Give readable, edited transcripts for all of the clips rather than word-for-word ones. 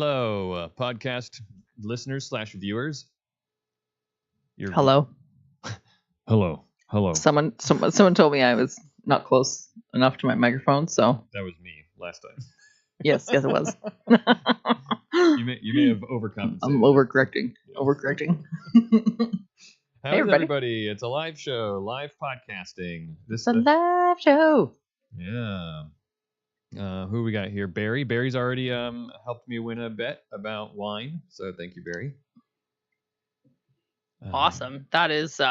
Hello, podcast listeners / viewers. Hello. Hello. Someone told me I was not close enough to my microphone, so That was me last time. yes, it was. You may have overcompensated. I'm overcorrecting. Overcorrecting. How Hey, is everybody. It's a live show, live podcasting. It's a live show. Yeah. Who we got here? Barry. Barry's already helped me win a bet about wine, so thank you, Barry. Awesome. That is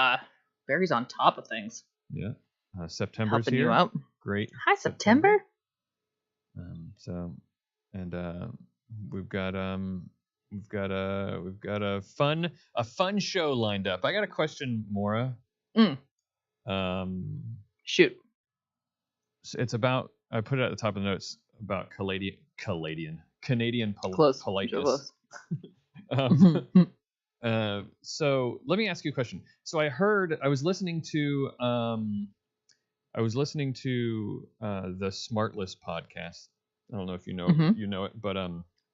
Barry's on top of things. Yeah. September's Helping here. you out. Great. Hi, September. We've got a fun show lined up. I got a question, Maura. Shoot. It's about, I put it at the top of the notes about Canadian Close. politeness. So let me ask you a question. So I was listening to the Smartless podcast. I don't know if you know it, but I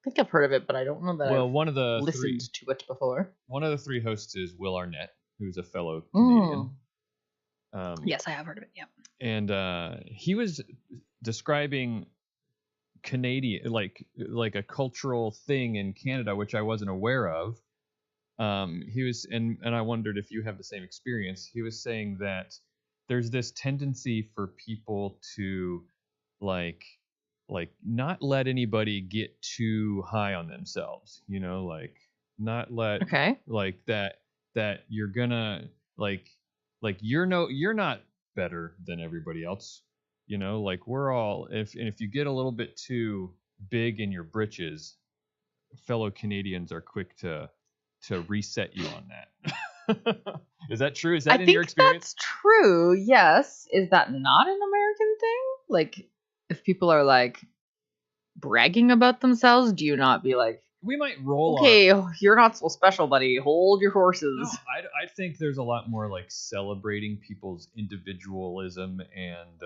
think I've heard of it, but I don't know that I've one of the listened to it before. One of the three hosts is Will Arnett, who's a fellow Canadian. Yes, I have heard of it. Yeah. And he was describing Canadian, like a cultural thing in Canada, which I wasn't aware of. He was, and I wondered if you have the same experience. He was saying that there's this tendency for people to like not let anybody get too high on themselves, like not let like that you're gonna like you're not better than everybody else, like we're all, if you get a little bit too big in your britches, fellow Canadians are quick to reset you on that. Is that true? Is that in your experience? That's true. Yes. Is that not an American thing? Like, if people are like bragging about themselves, do you not be like, we might roll okay, you're not so special, buddy. Hold your horses. No, I think there's a lot more like celebrating people's individualism and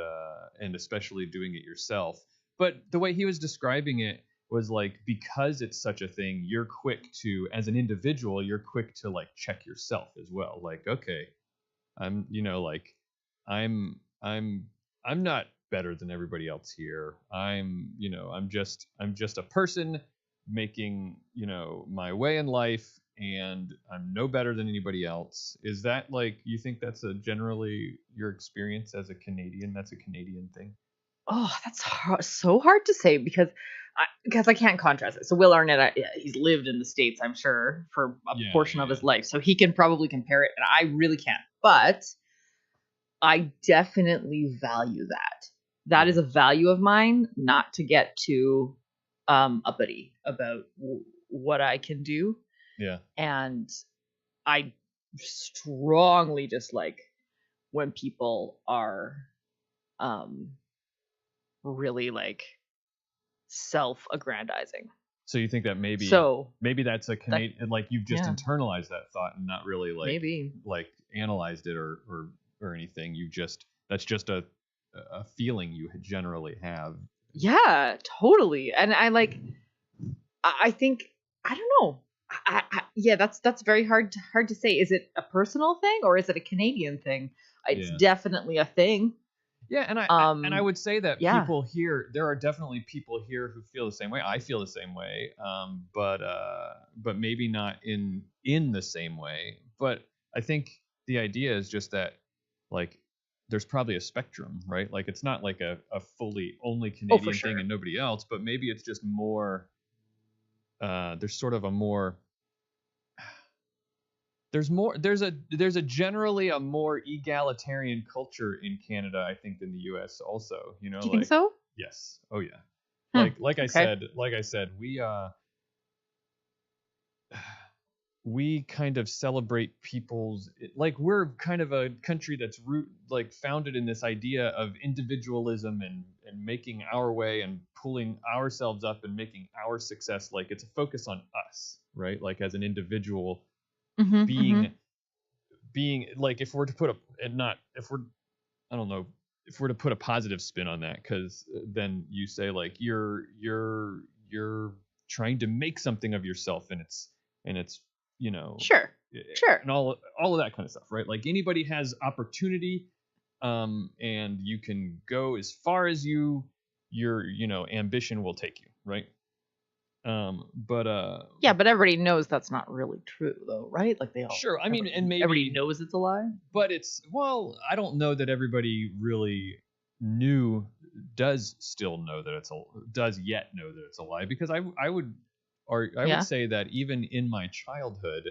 especially doing it yourself. But the way he was describing it was like, because it's such a thing, you're quick to, as an individual, you're quick to like check yourself as well. Like, okay, I'm not better than everybody else here. I'm just a person making, my way in life, and I'm no better than anybody else. Is that like, you think that's generally your experience as a Canadian? That's a Canadian thing? Oh, that's so hard to say because I can't contrast it. So Will Arnett, he's lived in the States, I'm sure, for a portion of his life, so he can probably compare it, and I really can't. But I definitely value that. That is a value of mine, not to get too uppity about what I can do. Yeah. And I strongly dislike when people are really like self-aggrandizing. So you think that maybe that's a Canadian, like you've just internalized that thought and not really like like analyzed it or anything. That's just a feeling you generally have. Yeah, totally. And I think, I don't know. That's very hard to say. Is it a personal thing or is it a Canadian thing? It's definitely a thing. Yeah, and I would say that people here, there are definitely people here who feel the same way. I feel the same way, but maybe not in the same way. But I think the idea is just that, like, there's probably a spectrum, right? Like, it's not like a fully only Canadian thing and nobody else, but maybe it's just more. There's sort of a more. There's a generally a more egalitarian culture in Canada, I think, than the U.S. also. Do you think so? Yes. Oh yeah. Like I said, we kind of celebrate people's, like, we're kind of a country that's founded in this idea of individualism and making our way and pulling ourselves up and making our success, like it's a focus on us, right? Like as an individual. Being like, if we're to put a positive spin on that, because then you say like you're trying to make something of yourself, and it's Sure. and all of that kind of stuff, right? Like anybody has opportunity, and you can go as far as your ambition will take you, right? But Yeah, but everybody knows that's not really true, though, right? Like sure, I mean, and maybe everybody knows it's a lie. But I don't know that everybody really does yet know that it's a lie, because I would say that even in my childhood,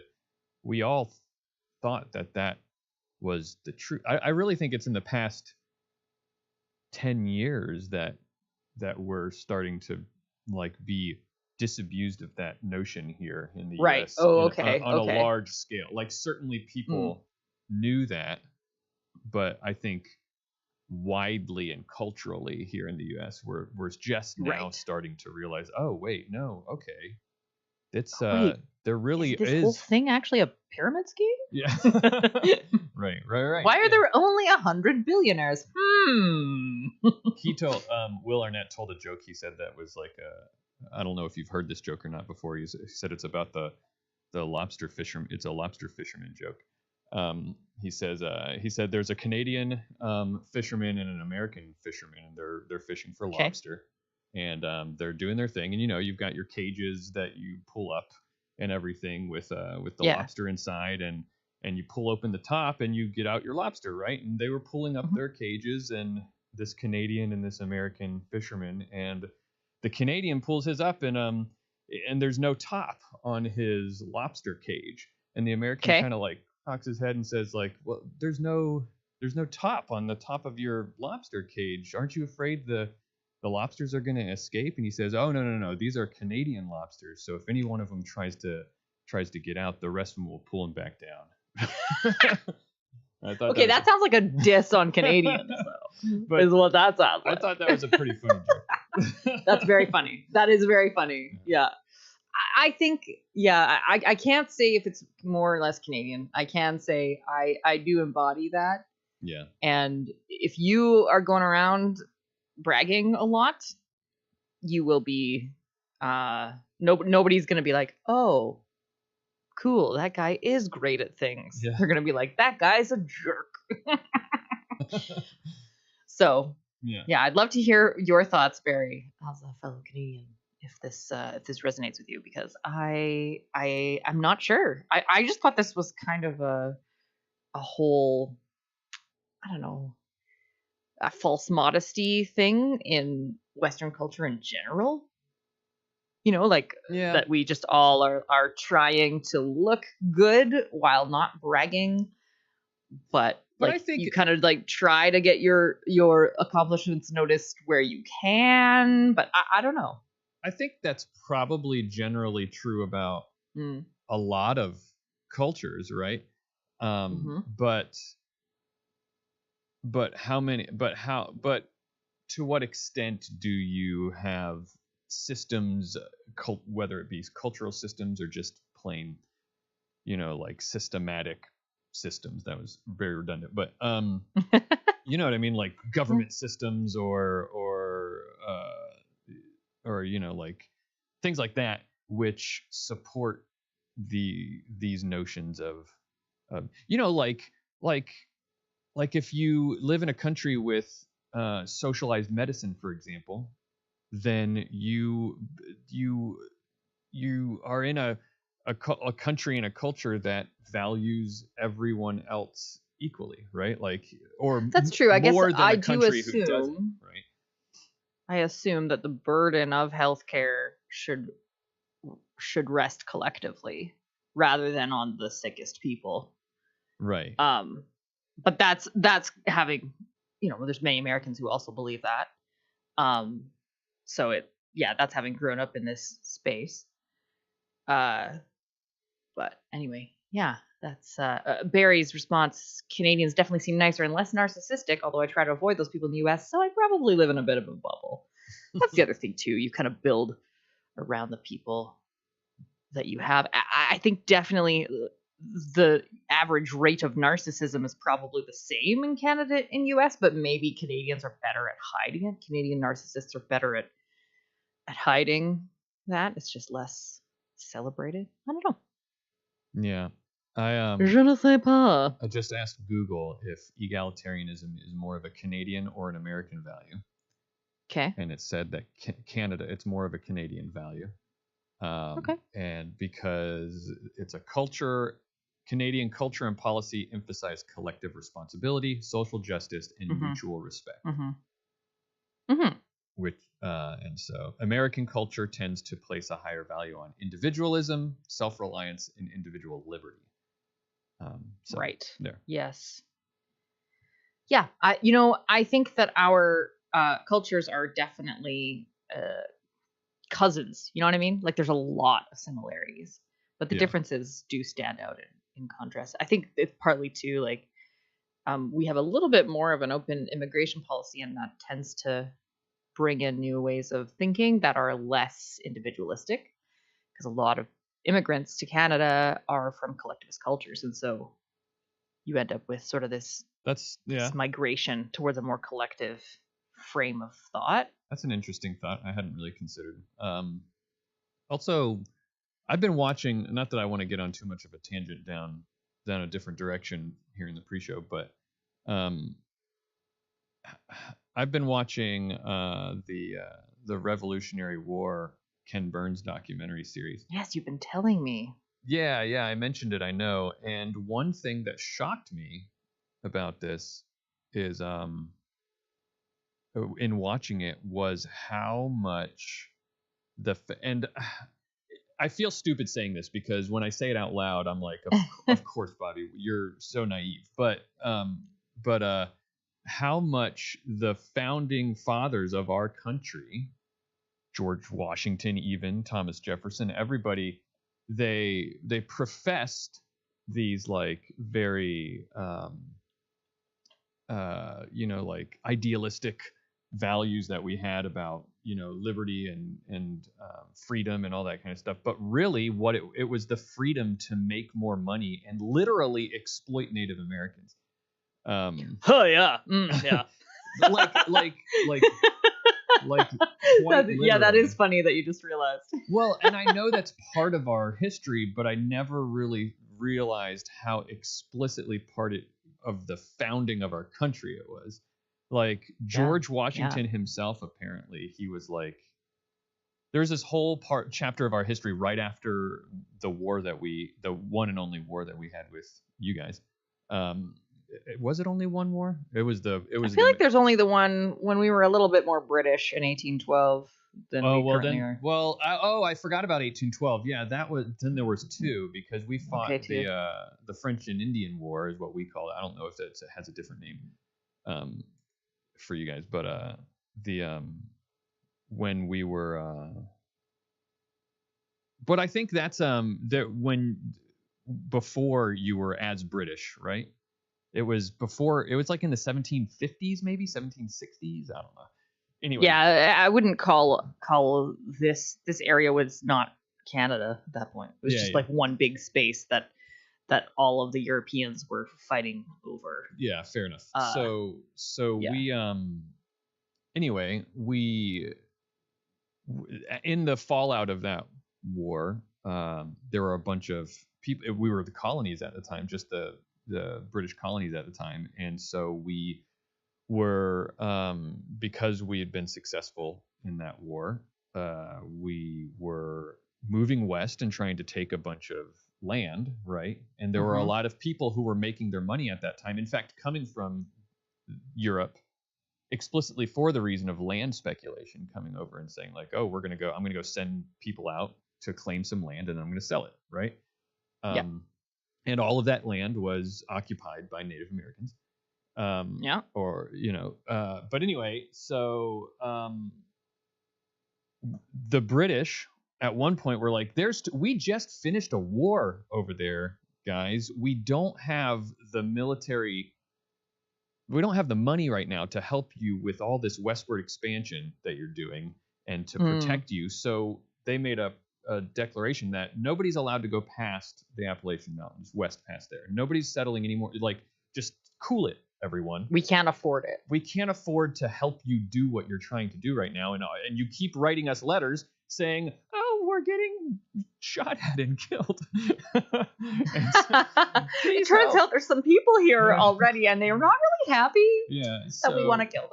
we all thought that was the truth. I really think it's in the past 10 years that we're starting to like be disabused of that notion here in the US. Oh, okay. On a large scale. Like certainly people knew that, but I think widely and culturally here in the US we're just now starting to realize, oh wait, no, okay. It's there really is this whole thing actually a pyramid scheme? Yeah. Right. Why are there only 100 billionaires? He told Will Arnett told a joke. He said that was like I don't know if you've heard this joke or not before. He said it's about the lobster fisherman. It's a lobster fisherman joke. He said there's a Canadian fisherman and an American fisherman, and they're fishing for lobster, and they're doing their thing. And you've got your cages that you pull up and everything with the lobster inside, and you pull open the top and you get out your lobster, right? And they were pulling up their cages, and this Canadian and this American fisherman, and the Canadian pulls his up, and there's no top on his lobster cage, and the American kind of like cocks his head and says like, well, there's no top on the top of your lobster cage. Aren't you afraid the lobsters are going to escape? And he says, oh, no. These are Canadian lobsters. So if any one of them tries to get out, the rest of them will pull him back down. That sounds like a diss on Canadians, though. But is what that sounds like. I thought that was a pretty funny joke. That's very funny. That is very funny. Yeah. I think, I can't say if it's more or less Canadian. I can say I do embody that. Yeah. And if you are going around bragging a lot, you will be nobody's going to be like, oh, cool, that guy is great at things. Yeah. They're going to be like, that guy's a jerk. So, yeah, I'd love to hear your thoughts, Barry, as a fellow Canadian, if this resonates with you, because I'm not sure. I just thought this was kind of a whole, I don't know, a false modesty thing in Western culture in general. That we just all are trying to look good while not bragging, but I think you kind of like try to get your accomplishments noticed where you can, but I don't know. I think that's probably generally true about a lot of cultures, right? But to what extent do you have systems, whether it be cultural systems or just plain, like systematic systems? That was very redundant, but you know what I mean, like government systems or like things like that, which support these notions of like if you live in a country with socialized medicine, for example, then you are in a country and a culture that values everyone else equally, right? Like, or that's true. I guess I do assume, right? I assume that the burden of healthcare should rest collectively rather than on the sickest people, right? But that's having, there's many Americans who also believe that. So that's having grown up in this space. But anyway, that's Barry's response. Canadians definitely seem nicer and less narcissistic, although I try to avoid those people in the US, so I probably live in a bit of a bubble. That's the other thing too. You kind of build around the people that you have. I think definitely the average rate of narcissism is probably the same in Canada and US, but maybe Canadians are better at hiding it. Canadian narcissists are better at hiding that. It's just less celebrated. I don't know. Yeah. Je ne sais pas. I just asked Google if egalitarianism is more of a Canadian or an American value. Okay. And it said that Canada, it's more of a Canadian value. Okay. And because it's a culture, Canadian culture and policy emphasize collective responsibility, social justice, and mutual respect. Which and so American culture tends to place a higher value on individualism, self-reliance, and individual liberty. So right. There. Yes. Yeah. I think that our cultures are definitely cousins. You know what I mean? Like there's a lot of similarities, but the differences do stand out in contrast. I think it's partly too like we have a little bit more of an open immigration policy, and that tends to bring in new ways of thinking that are less individualistic, because a lot of immigrants to Canada are from collectivist cultures, and so you end up with sort of this migration towards a more collective frame of thought. That's an interesting thought I hadn't really considered. Also, I've been watching, not that I want to get on too much of a tangent down a different direction here in the pre-show, but I've been watching the Revolutionary War Ken Burns documentary series. Yes, you've been telling me. Yeah, I mentioned it, I know. And one thing that shocked me about this is in watching it was how much and I feel stupid saying this because when I say it out loud, I'm like, of course, Bobby, you're so naive. But how much the founding fathers of our country, George Washington, even Thomas Jefferson, everybody, they professed these like very like idealistic values that we had about liberty and freedom and all that kind of stuff, but really what it was the freedom to make more money and literally exploit Native Americans. Yeah. like yeah, that is funny that you just realized. Well, and I know that's part of our history, but I never really realized how explicitly part of the founding of our country it was. Like George Washington himself, apparently, he was like, there's this whole chapter of our history right after the one and only war that we had with you guys. Was it only one war? I feel like there's only the one when we were a little bit more British in 1812 than we currently are. Well, I forgot about 1812. Yeah, then there was two, because we fought the French and Indian War is what we call it. I don't know if it has a different name for you guys, but when we were but I think that's before you were as British, right? It was like in the 1750s, maybe 1760s. I don't know. Anyway. Yeah, I wouldn't call this area was not Canada at that point. It was just like one big space that all of the Europeans were fighting over. Yeah, fair enough. We anyway, we in the fallout of that war, there were a bunch of people. We were the colonies at the time, just the British colonies at the time, and so we were because we had been successful in that war, we were moving west and trying to take a bunch of land, right? And there were a lot of people who were making their money at that time, in fact coming from Europe explicitly for the reason of land speculation, coming over and saying like, oh, I'm going to go send people out to claim some land and I'm going to sell it, right? And all of that land was occupied by Native Americans. But anyway, so the British at one point were like, we just finished a war over there, guys. We don't have the military, we don't have the money right now to help you with all this westward expansion that you're doing and to protect you. So they made a declaration that nobody's allowed to go past the Appalachian Mountains, west past there. Nobody's settling anymore. Like, just cool it, everyone. We can't afford it. We can't afford to help you do what you're trying to do right now. And you keep writing us letters saying, oh, are getting shot at and killed. It turns out there's some people here already, and they're not really happy that we want to kill them.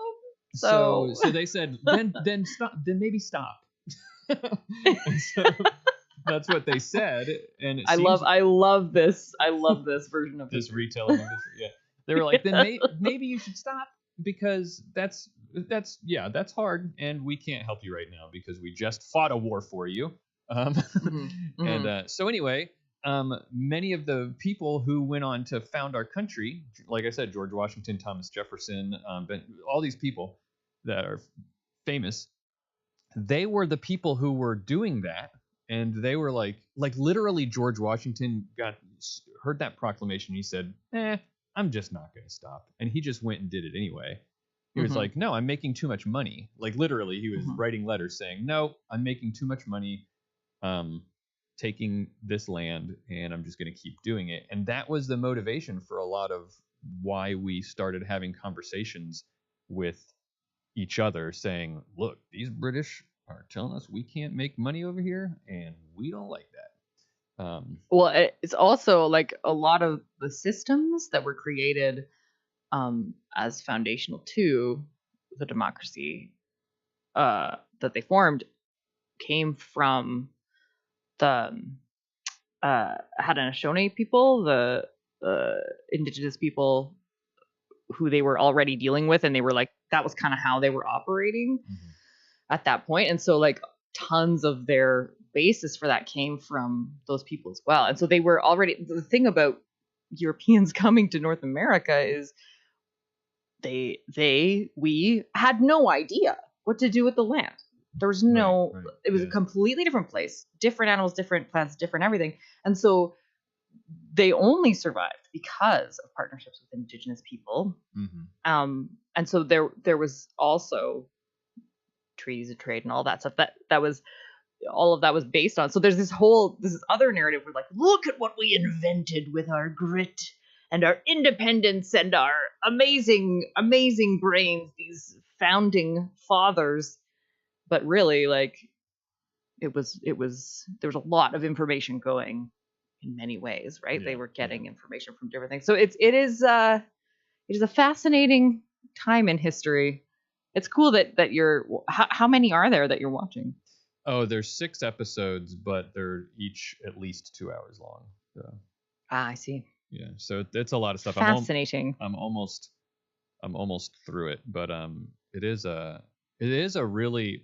So they said, then stop. Then maybe stop. And so that's what they said. And I love this version of this retelling of this. Yeah, they were like, then maybe you should stop, because that's hard, and we can't help you right now because we just fought a war for you. And so anyway, many of the people who went on to found our country, like I said, George Washington, Thomas Jefferson, all these people that are famous, they were the people who were doing that. And they were like literally George Washington heard that proclamation. He said, I'm just not going to stop. And he just went and did it anyway. He was like, no, I'm making too much money. Like literally he was writing letters saying, no, I'm making too much money taking this land, and I'm just going to keep doing it. And that was the motivation for a lot of why we started having conversations with each other saying, look, these British are telling us we can't make money over here, and we don't like that. Well, it's also like a lot of the systems that were created as foundational to the democracy that they formed came from the Haudenosaunee people, the indigenous people who they were already dealing with, and they were like, that was kind of how they were operating at that point. And so like tons of their basis for that came from those people as well. And so they were already, the thing about Europeans coming to North America is we had no idea what to do with the land. There was no, it was a completely different place, different animals, different plants, different everything. And so they only survived because of partnerships with indigenous people. And so there was also treaties of trade and all that stuff that was, all of that was based on. So there's this other narrative where like, look at what we invented with our grit and our independence and our amazing brains, these founding fathers. But really, like, there was a lot of information going in many ways, right? They were getting information from different things. So it is a fascinating time in history. It's cool that you're. How many are there that you're watching? Oh, there's 6 episodes, but they're each at least 2 hours long. So. I see. Yeah, so it's a lot of stuff. Fascinating. I'm almost through it, but it is a really.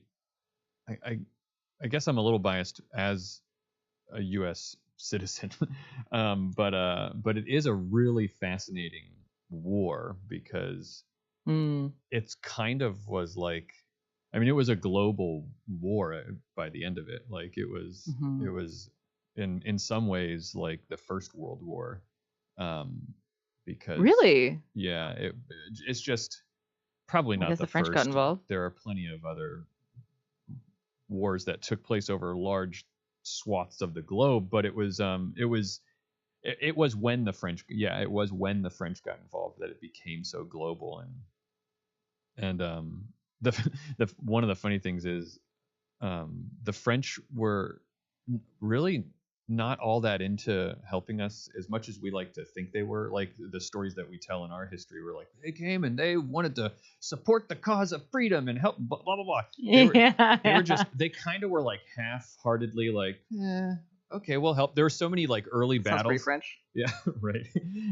I guess I'm a little biased as a U.S. citizen, but it is a really fascinating war because it's kind of was like, I mean, it was a global war by the end of it. Like it was in some ways like the First World War, because really, it's just probably not the French first. got involved. There are plenty of other wars that took place over large swaths of the globe, but it was when the French got involved that it became so global. And the one of the funny things is the French were really not all that into helping us as much as we like to think they were. Like the stories that we tell in our history were like, they came and they wanted to support the cause of freedom and help blah blah blah. They kind of were like half-heartedly like, okay, we'll help. There were so many like early battles. Pretty French. Yeah, right.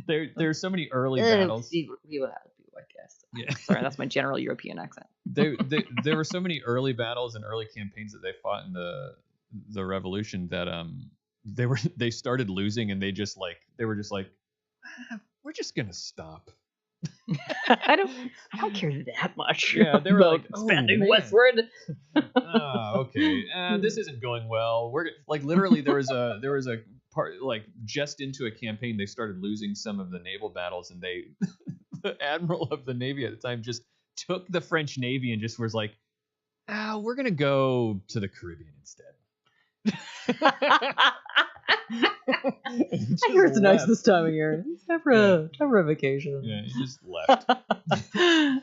There are so many early battles. We will have to, I guess. Yeah. Sorry, that's my general European accent. There were so many early battles and early campaigns that they fought in the revolution that they started losing, and they were just like, we're just gonna stop. I don't care that much. Yeah, they were like expanding westward. Okay, this isn't going well. We're like literally there was a part like just into a campaign they started losing some of the naval battles, and the admiral of the Navy at the time just took the French Navy and just was like, we're gonna go to the Caribbean instead. I hear it's nice this time of year. It's time for a vacation. Yeah, he just left.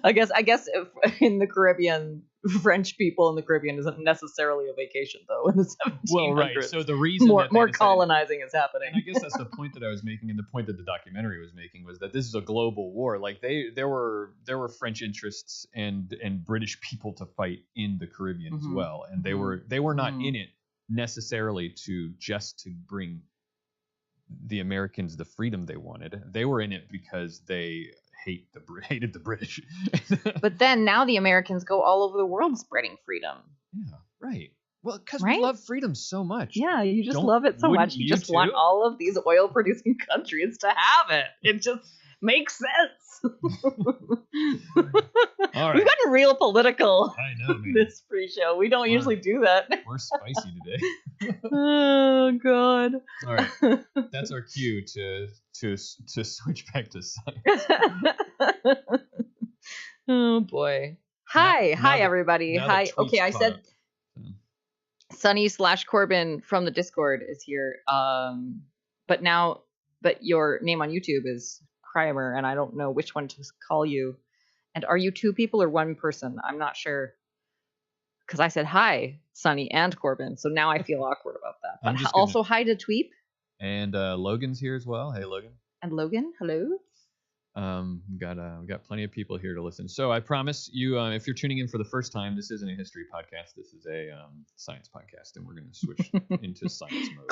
I guess if in the Caribbean, French people in the Caribbean isn't necessarily a vacation though in the 1700s. Well, right. So the reason more colonizing is happening. And I guess that's the point that I was making, and the point that the documentary was making was that this is a global war. Like there were French interests and British people to fight in the Caribbean as well, and they were not in it necessarily to bring the Americans the freedom they wanted. They were in it because they hated the British. But then now the Americans go all over the world spreading freedom. Yeah, right. Well, because we love freedom so much. Yeah, you just love it so much. You just want all of these oil-producing countries to have it. It just makes sense. All right. We've gotten real political. I know, man. This pre-show. We don't usually do that. We're spicy today. Oh God. All right. That's our cue to switch back to science. Oh boy. Hi everybody. Hi. Okay, I said Sunny/Corbin from the Discord is here. But your name on YouTube is Kramer, and I don't know which one to call you. And are you two people or one person? I'm not sure. Because I said hi, Sunny and Corbin, so now I feel awkward about that. But also hi to Tweep. And Logan's here as well. Hey, Logan. And Logan, hello. We got plenty of people here to listen. So I promise you, if you're tuning in for the first time, this isn't a history podcast. This is a science podcast, and we're going to switch into science mode.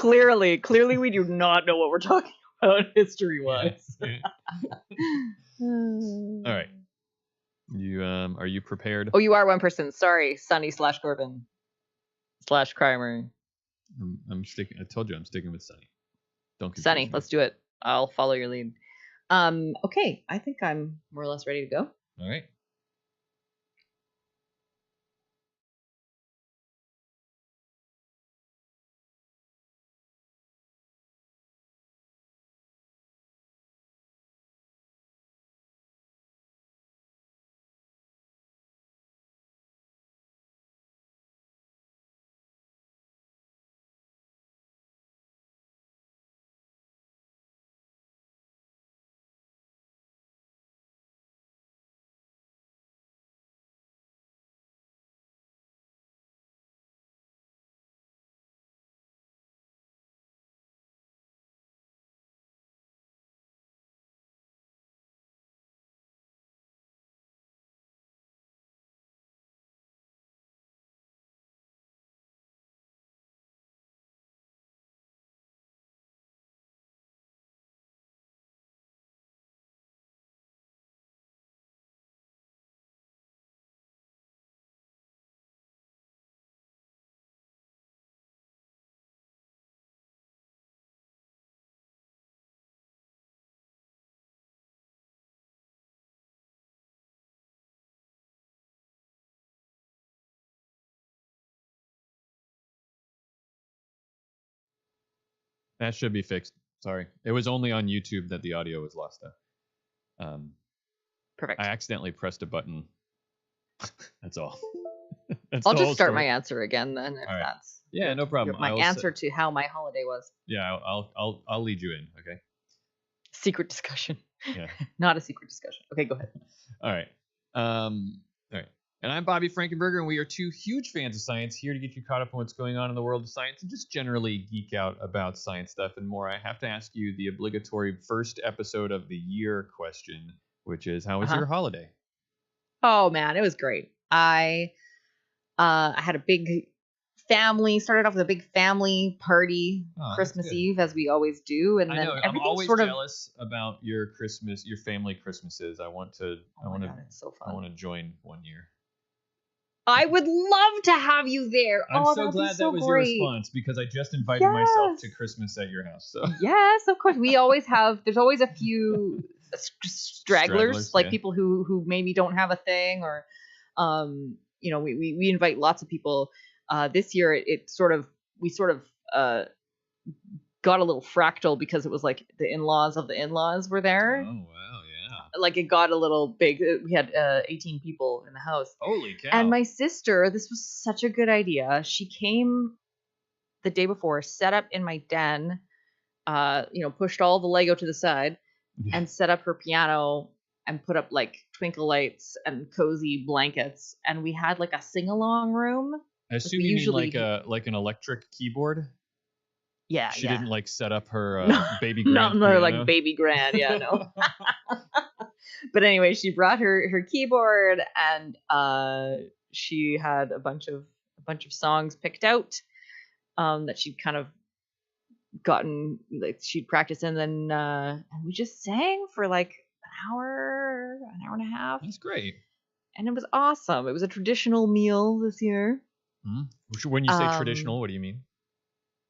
Clearly, we do not know what we're talking about history-wise. Yeah. All right. Are you prepared? Oh, you are one person. Sorry, Sunny/Corbin /Kramer. I'm sticking. I told you I'm sticking with Sunny. Don't confuse Sunny. me. Let's do it. I'll follow your lead. Okay, I think I'm more or less ready to go. All right. That should be fixed. Sorry. It was only on YouTube that the audio was lost though. Perfect. I accidentally pressed a button. That's all. I'll just start my answer again then if that's no problem. My answer to how my holiday was. Yeah, I'll lead you in, okay? Secret discussion. Yeah. Not a secret discussion. Okay, go ahead. All right. All right. And I'm Bobby Frankenberger, and we are two huge fans of science here to get you caught up on what's going on in the world of science and just generally geek out about science stuff and more. I have to ask you the obligatory first episode of the year question, which is, how was your holiday? Oh, man, it was great. I had a big family, started off with a big family party Christmas Eve, as we always do. And then I'm always jealous about your family Christmases. I want to join one year. I would love to have you there. I'm so glad that was your response, because I just invited myself to Christmas at your house. So yes, of course. There's always a few stragglers, like people who maybe don't have a thing, or we invite lots of people. This year we sort of got a little fractal because it was like the in-laws of the in-laws were there. Oh wow, yeah. Like it got a little big. We had 18 people in the house. Holy cow. And my sister, this was such a good idea. She came the day before, set up in my den pushed all the Lego to the side and set up her piano and put up like twinkle lights and cozy blankets, and we had like a sing-along room. I assume you mean like an electric keyboard. Yeah, she didn't like set up her baby grand. Not like baby grand, yeah, no. But anyway, she brought her keyboard, and she had a bunch of songs picked out that she'd kind of gotten, like she'd practice, and then and we just sang for like an hour and a half. That's great. And it was awesome. It was a traditional meal this year. Mm-hmm. When you say traditional, what do you mean?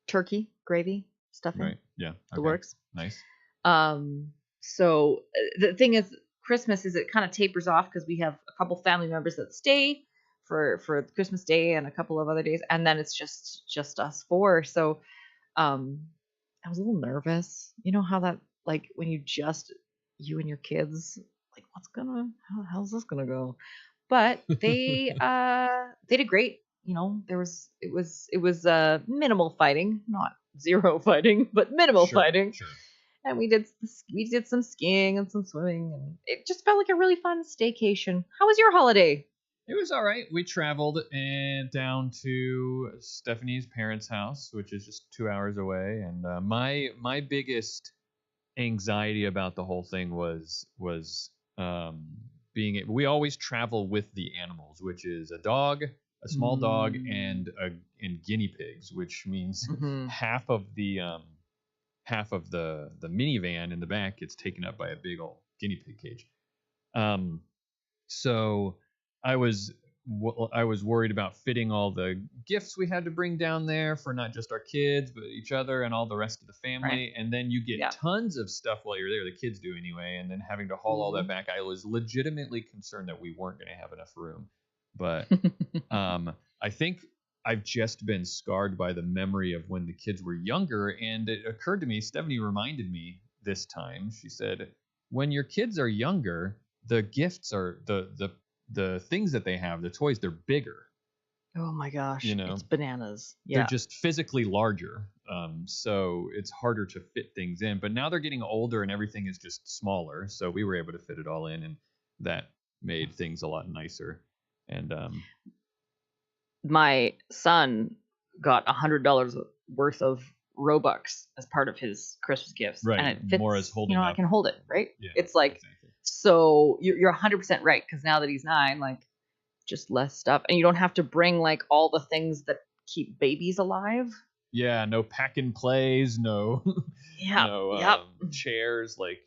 Turkey, gravy, stuffing. Right. Yeah. Okay. The works. Nice. So the thing is, Christmas is it kind of tapers off because we have a couple family members that stay for Christmas Day and a couple of other days, and then it's just us four. So I was a little nervous. You know how that, like, when you and your kids, like, how's this gonna go? But they did great. It was minimal fighting, not zero fighting, but minimal fighting. Sure. And we did some skiing and some swimming, and it just felt like a really fun staycation. How was your holiday? It was all right. We traveled down to Stephanie's parents' house, which is just 2 hours away. And my biggest anxiety about the whole thing was we always travel with the animals, which is a dog, a small dog, and guinea pigs, which means half of the minivan in the back gets taken up by a big old guinea pig cage. So I was worried about fitting all the gifts we had to bring down there for not just our kids, but each other and all the rest of the family. Right. And then you get tons of stuff while you're there. The kids do anyway. And then having to haul all that back, I was legitimately concerned that we weren't going to have enough room. But I think I've just been scarred by the memory of when the kids were younger. And it occurred to me, Stephanie reminded me this time, she said, when your kids are younger, the gifts are the things that they have, the toys, they're bigger. Oh my gosh, it's bananas. Yeah, they're just physically larger, so it's harder to fit things in. But now they're getting older and everything is just smaller, so we were able to fit it all in, and that made things a lot nicer. And my son got $100 worth of Robux as part of his Christmas gifts, right? And it fits, more as holding up. I can hold it, right? Yeah, it's like exactly. So you're 100% right, because now that he's 9, like, just less stuff, and you don't have to bring like all the things that keep babies alive. Yeah, no pack and plays, no, chairs, like,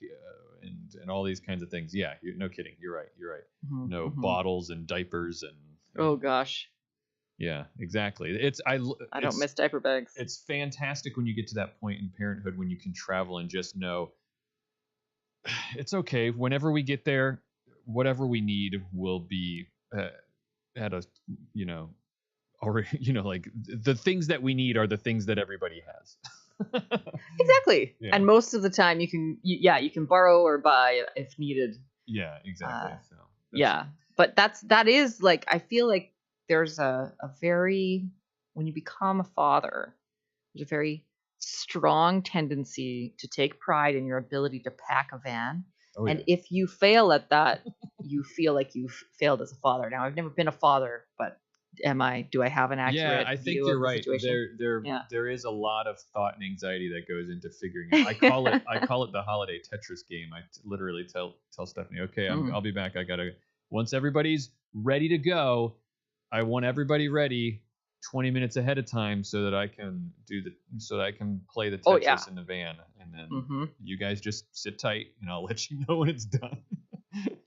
and all these kinds of things. Yeah, no kidding. You're right. Mm-hmm, no bottles and diapers and. Oh gosh. Yeah, exactly. I don't miss diaper bags. It's fantastic when you get to that point in parenthood when you can travel and just know it's okay. Whenever we get there, whatever we need will be at a, already, like the things that we need are the things that everybody has. Exactly. Yeah. And most of the time you can borrow or buy if needed. Yeah, exactly. But that is like, I feel like there's a very, when you become a father, there's a very strong tendency to take pride in your ability to pack a van. Oh, and if you fail at that, you feel like you've failed as a father. Now, I've never been a father, but do I have an accurate I think view you're of right. The situation? There is a lot of thought and anxiety that goes into figuring it. I call it the holiday Tetris game. I literally tell Stephanie, okay, I'll be back. Once everybody's ready to go, I want everybody ready 20 minutes ahead of time so that I can play the Tetris in the van, and then you guys just sit tight and I'll let you know when it's done.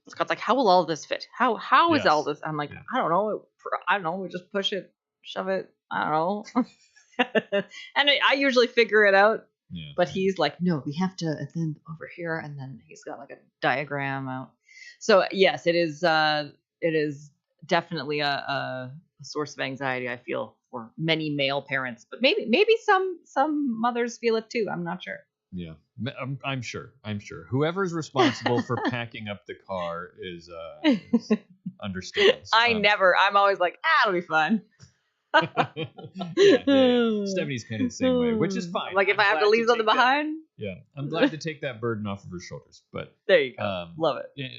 Scott's like, how will all this fit? How is all this? I'm like, I don't know. We just push it, shove it. I don't know. And I usually figure it out. Yeah. But he's like, no, we have to, and then over here, and then he's got like a diagram out. So yes, it is definitely a source of anxiety, I feel, for many male parents, but maybe some mothers feel it too. I'm not sure. Yeah, I'm sure. Whoever's responsible for packing up the car is understands. I'm always like, it'll be fun. yeah. Stephanie's kind of the same way, which is fine. Like, if I have to leave something behind. Yeah, I'm glad to take that burden off of her shoulders. But there you go. Love it.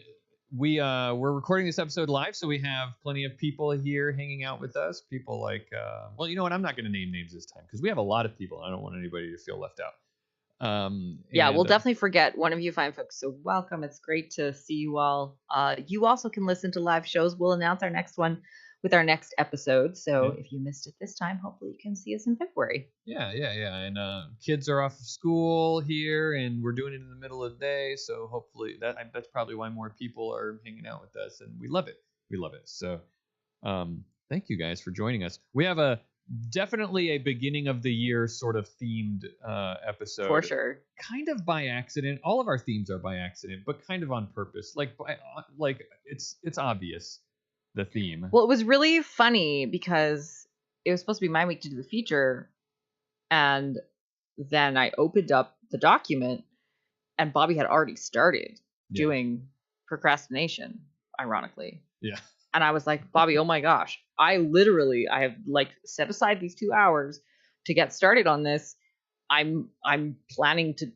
We're recording this episode live, so we have plenty of people here hanging out with us. People like, well, you know what? I'm not going to name names this time because we have a lot of people. And I don't want anybody to feel left out. We'll definitely forget one of you fine folks. So welcome. It's great to see you all. You also can listen to live shows. We'll announce our next one with our next episode. So if you missed it this time, hopefully you can see us in February. Yeah. And kids are off of school here, and we're doing it in the middle of the day. So hopefully that's probably why more people are hanging out with us, and we love it. So thank you guys for joining us. We have definitely a beginning of the year sort of themed episode. For sure. Kind of by accident. All of our themes are by accident, but kind of on purpose. Like it's obvious, the theme. Well, it was really funny because it was supposed to be my week to do the feature, and then I opened up the document and Bobby had already started doing procrastination, ironically. Yeah. And I was like, Bobby, oh my gosh, I have like set aside these 2 hours to get started on this. I'm planning to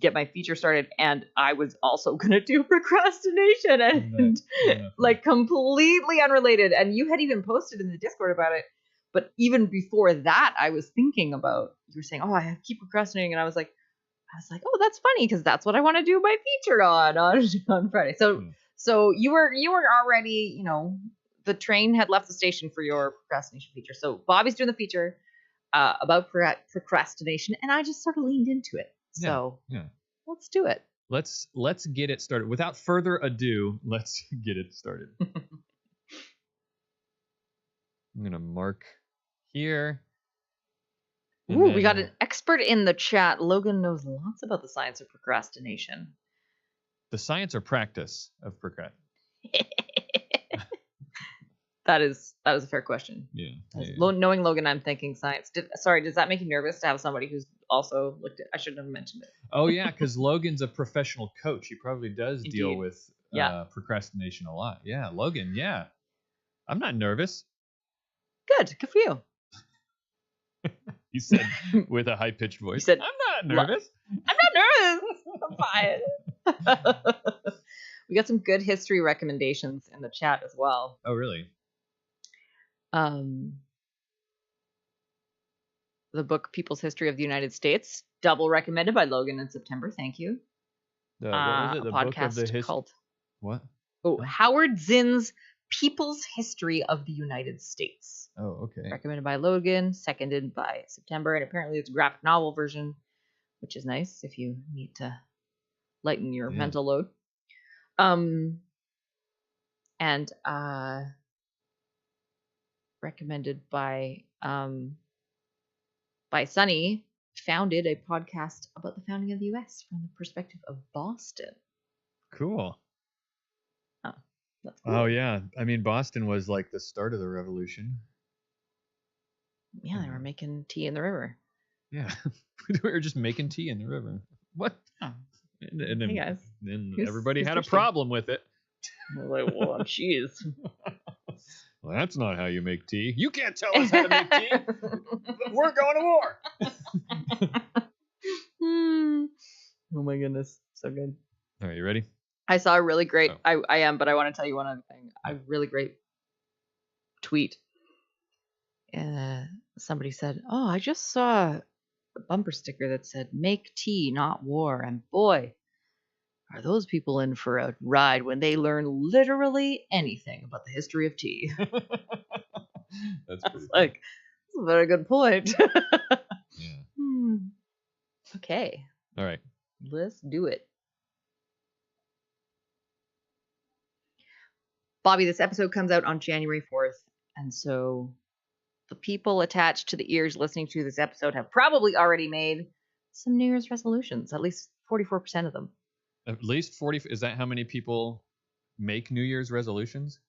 get my feature started, and I was also gonna do procrastination, and like completely unrelated. And you had even posted in the Discord about it. But even before that, I was thinking about, you were saying, oh, I keep procrastinating, and I was like, oh, that's funny because that's what I want to do my feature on Friday. So you were already, the train had left the station for your procrastination feature. So Bobby's doing the feature about procrastination, and I just sort of leaned into it. So let's do it. Let's get it started. Without further ado, let's get it started. I'm gonna mark here. Ooh, we got an expert in the chat. Logan knows lots about the science of procrastination. The science or practice of procrastination? That is a fair question. Yeah. Knowing Logan, I'm thinking science. Does that make you nervous to have somebody who's also looked at? I shouldn't have mentioned it. Oh yeah, because Logan's a professional coach. He probably does deal with procrastination a lot. Yeah, Logan. Yeah, I'm not nervous. Good for you. He said with a high-pitched voice. He said, I'm not nervous. I'm not nervous. I'm fine. We got some good history recommendations in the chat as well. Oh, really? The book People's History of the United States, double recommended by Logan in September. Thank you. What was it? The podcast book of the history. Called What? Oh, Howard Zinn's People's History of the United States. Oh, okay. Recommended by Logan, seconded by September, and apparently it's a graphic novel version, which is nice if you need to lighten your mental load. And recommended by Sunny, founded a podcast about the founding of the U.S. from the perspective of Boston. Cool. Oh, that's cool. Oh yeah, I mean Boston was like the start of the revolution. Yeah, they were making tea in the river. Yeah, we were just making tea in the river. What? Oh. And then, hey guys. Then everybody had a problem with it. I was like, well, jeez. Well, that's not how you make tea. You can't tell us how to make tea. We're going to war. Oh my goodness, so good. All right, you ready? I saw a really great. I am, but I want to tell you one other thing. A really great tweet. Somebody said, "Oh, I just saw a bumper sticker that said "Make tea, not war," and boy, are those people in for a ride when they learn literally anything about the history of tea." That's like, that's a very good point. Yeah. Okay. All right. Let's do it. Bobby, this episode comes out on January 4th, and so the people attached to the ears listening to this episode have probably already made some New Year's resolutions, at least 44% of them. At least 40. Is that how many people make New Year's resolutions?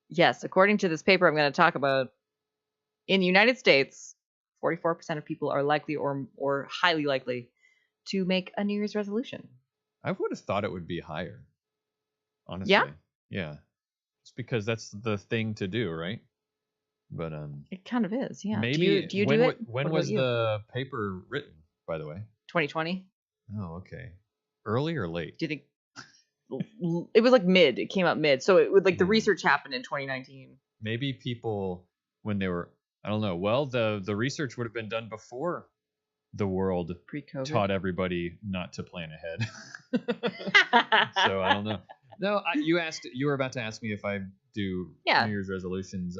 Yes, according to this paper I'm going to talk about, in the United States, 44% of people are likely or highly likely to make a New Year's resolution. I would have thought it would be higher, honestly. Yeah? Yeah. Just because that's the thing to do, right? But it kind of is. Yeah. maybe do you do it? when was the paper written, by the way? 2020. Oh, okay. Early or late? Do you think it was like mid? It came out mid, so it would like the research happened in 2019. Maybe people when they were, I don't know. Well, the research would have been done before the world Pre-COVID taught everybody not to plan ahead. So I don't know. No, you were about to ask me if I do New Year's resolutions.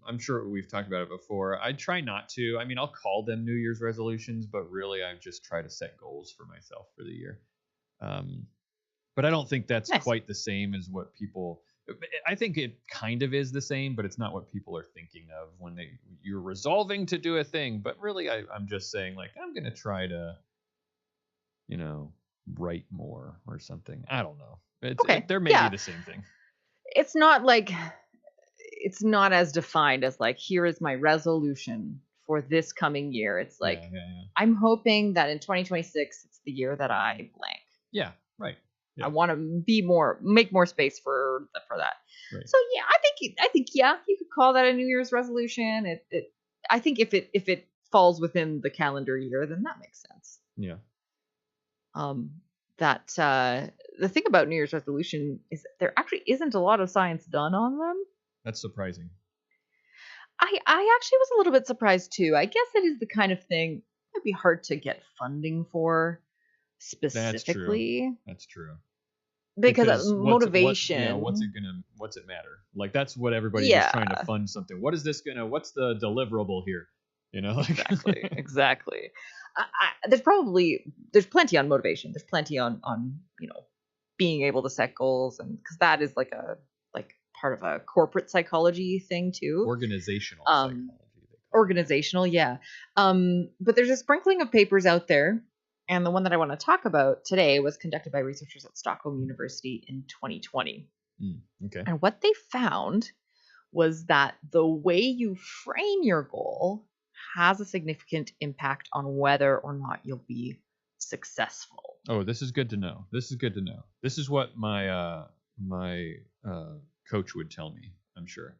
I'm sure we've talked about it before. I try not to. I mean, I'll call them New Year's resolutions, but really I just try to set goals for myself for the year. But I don't think that's quite the same as what people. I think it kind of is the same, but it's not what people are thinking of when you're resolving to do a thing. But really, I'm just saying, like, I'm gonna try to, write more or something. I don't know. There may be the same thing. It's not like it's not as defined as like, here is my resolution for this coming year. It's like I'm hoping that in 2026 it's the year that I blank. Yeah, right. Yeah. I want to make more space for that. Right. So yeah, I think you could call that a New Year's resolution. I think if it falls within the calendar year, then that makes sense. Yeah. The thing about New Year's resolution is that there actually isn't a lot of science done on them. That's surprising. I actually was a little bit surprised too. I guess it is the kind of thing it'd be hard to get funding for specifically. That's true. Because motivation. What's it matter? Like that's what everybody is trying to fund something. What's the deliverable here? Exactly. There's plenty on motivation. There's plenty on being able to set goals, and because that is like part of a corporate psychology thing too. Organizational psychology. Organizational, yeah. But there's a sprinkling of papers out there, and the one that I want to talk about today was conducted by researchers at Stockholm University in 2020. Okay. And what they found was that the way you frame your goal has a significant impact on whether or not you'll be successful. Oh, this is good to know. This is what my coach would tell me, I'm sure.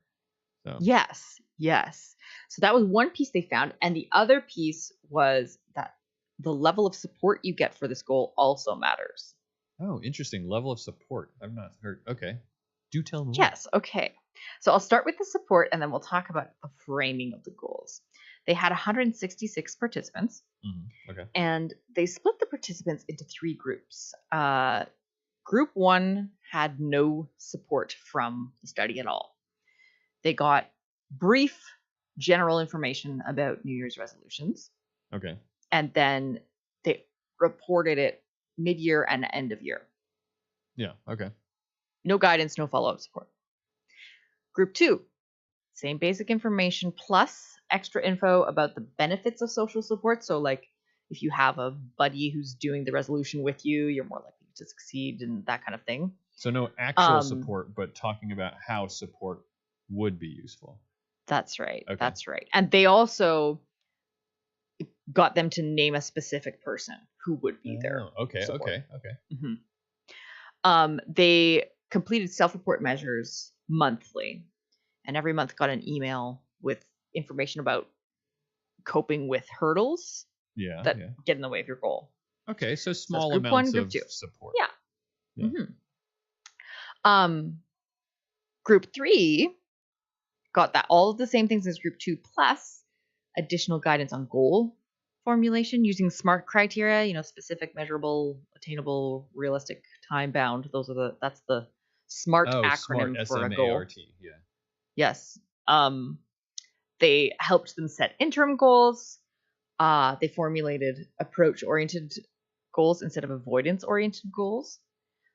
So. Yes. So that was one piece they found. And the other piece was that the level of support you get for this goal also matters. Oh, interesting. Level of support. I've not heard. Okay. Do tell me. Yes. Okay. So I'll start with the support and then we'll talk about the framing of the goals. They had 166 participants. Mm-hmm. Okay. And they split the participants into 3 groups. Group 1 had no support from the study at all. They got brief general information about New Year's resolutions. Okay. And then they reported it mid-year and end of year. Yeah, okay. No guidance, no follow-up support. Group 2, same basic information plus extra info about the benefits of social support. So like if you have a buddy who's doing the resolution with you, you're more likely to succeed and that kind of thing. So no actual support, but talking about how support would be useful. That's right. Okay. That's right. And they also got them to name a specific person who would be there. Okay. Mm-hmm. They completed self-report measures monthly, and every month got an email with information about coping with hurdles that get in the way of your goal. Okay, so small amounts of support. Yeah. Mm-hmm. Group 3 got that all of the same things as group 2 plus additional guidance on goal formulation using SMART criteria, specific, measurable, attainable, realistic, time bound. That's the SMART acronym SMART, for a goal. S-M-A-R-T, yeah. Yes. They helped them set interim goals. They formulated approach-oriented goals instead of avoidance-oriented goals.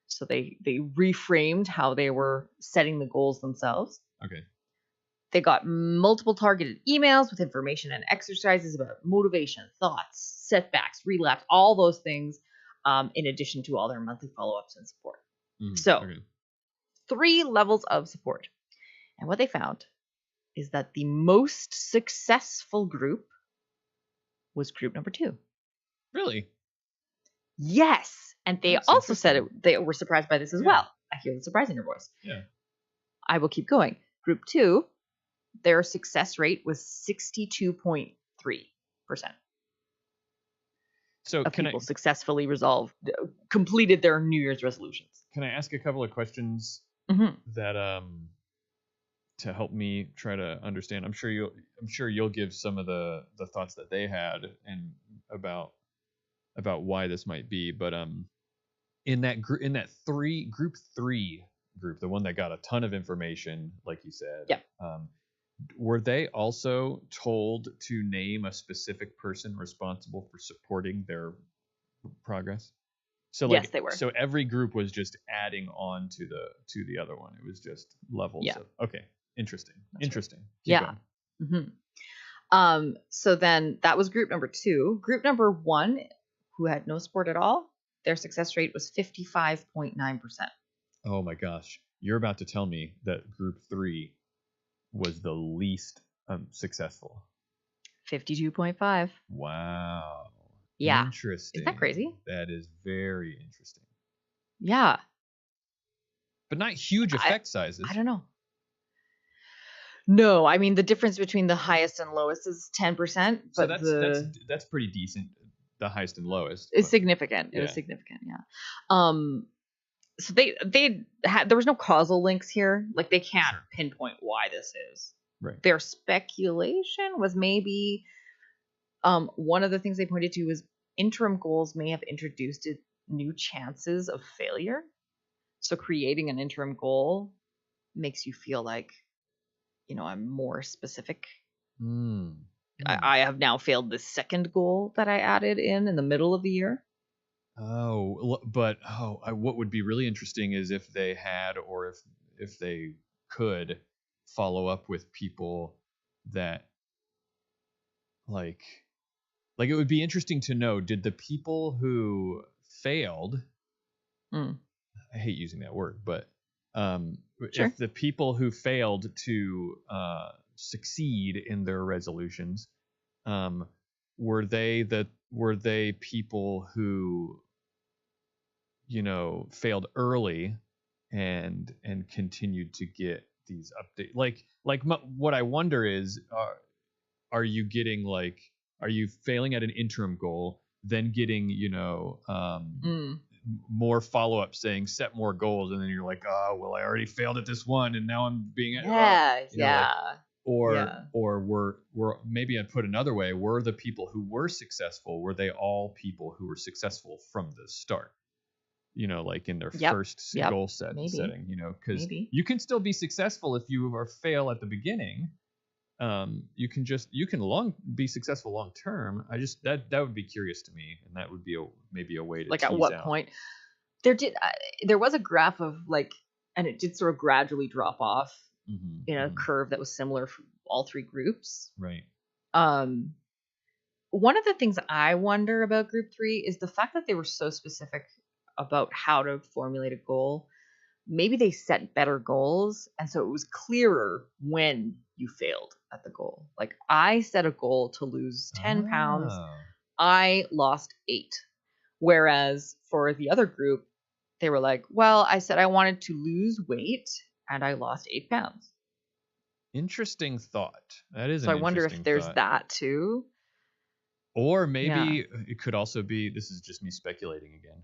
So they reframed how they were setting the goals themselves. Okay. They got multiple targeted emails with information and exercises about motivation, thoughts, setbacks, relapse, all those things, in addition to all their monthly follow-ups and support. So 3 levels of support. And what they found is that the most successful group was group number 2. Really? Yes. And they also said they were surprised by this as well. I hear the surprise in your voice. Yeah. I will keep going. Group 2 their success rate was 62.3%. So of people successfully completed their New Year's resolutions. Can I ask a couple of questions that to help me try to understand? I'm sure you'll give some of the thoughts that they had and about why this might be, but in that group, group three, the one that got a ton of information, like you said, were they also told to name a specific person responsible for supporting their progress? So yes, they were. So every group was just adding on to the other one. It was just levels. Yeah. Okay. Interesting. That's Interesting. Right. So then that was group number 2. Group number 1, who had no sport at all, their success rate was 55.9%. Oh my gosh. You're about to tell me that group 3 was the least successful. 52.5. Wow. Yeah. Interesting. Is that crazy? That is very interesting. Yeah. But not huge effect sizes. I don't know. No, I mean the difference between the highest and lowest is 10%. But so that's pretty decent. The highest and lowest is significant. It was significant. Yeah. So there was no causal links here. Like they can't pinpoint why this is. Right. Their speculation was maybe one of the things they pointed to was interim goals may have introduced new chances of failure. So creating an interim goal makes you feel like, I'm more specific. I have now failed the second goal that I added in the middle of the year. Oh, but what would be really interesting is if they had, or if they could follow up with people that like it would be interesting to know, did the people who failed, I hate using that word, but if the people who failed to succeed in their resolutions, were they people who failed early and continued to get these updates? What I wonder is, are you getting are you failing at an interim goal, then getting more follow-up saying set more goals, and then you're like, oh well, I already failed at this one and now I'm being or were maybe I'd put another way, were the people who were successful, were they all people who were successful from the start, like in their first goal setting, because you can still be successful if you fail at the beginning. You can be successful long term. I just that would be curious to me, and that would be maybe a way to at what point there was a graph of and it did sort of gradually drop off in a curve that was similar for all 3 groups. Right. One of the things I wonder about group 3 is the fact that they were so specific about how to formulate a goal. Maybe they set better goals, and so it was clearer when you failed at the goal. Like I set a goal to lose 10 pounds. I lost 8. Whereas for the other group, they were like, well, I said I wanted to lose weight and I lost 8 pounds. Interesting thought. That is. So I wonder if there's that too. Or maybe it could also be, this is just me speculating again.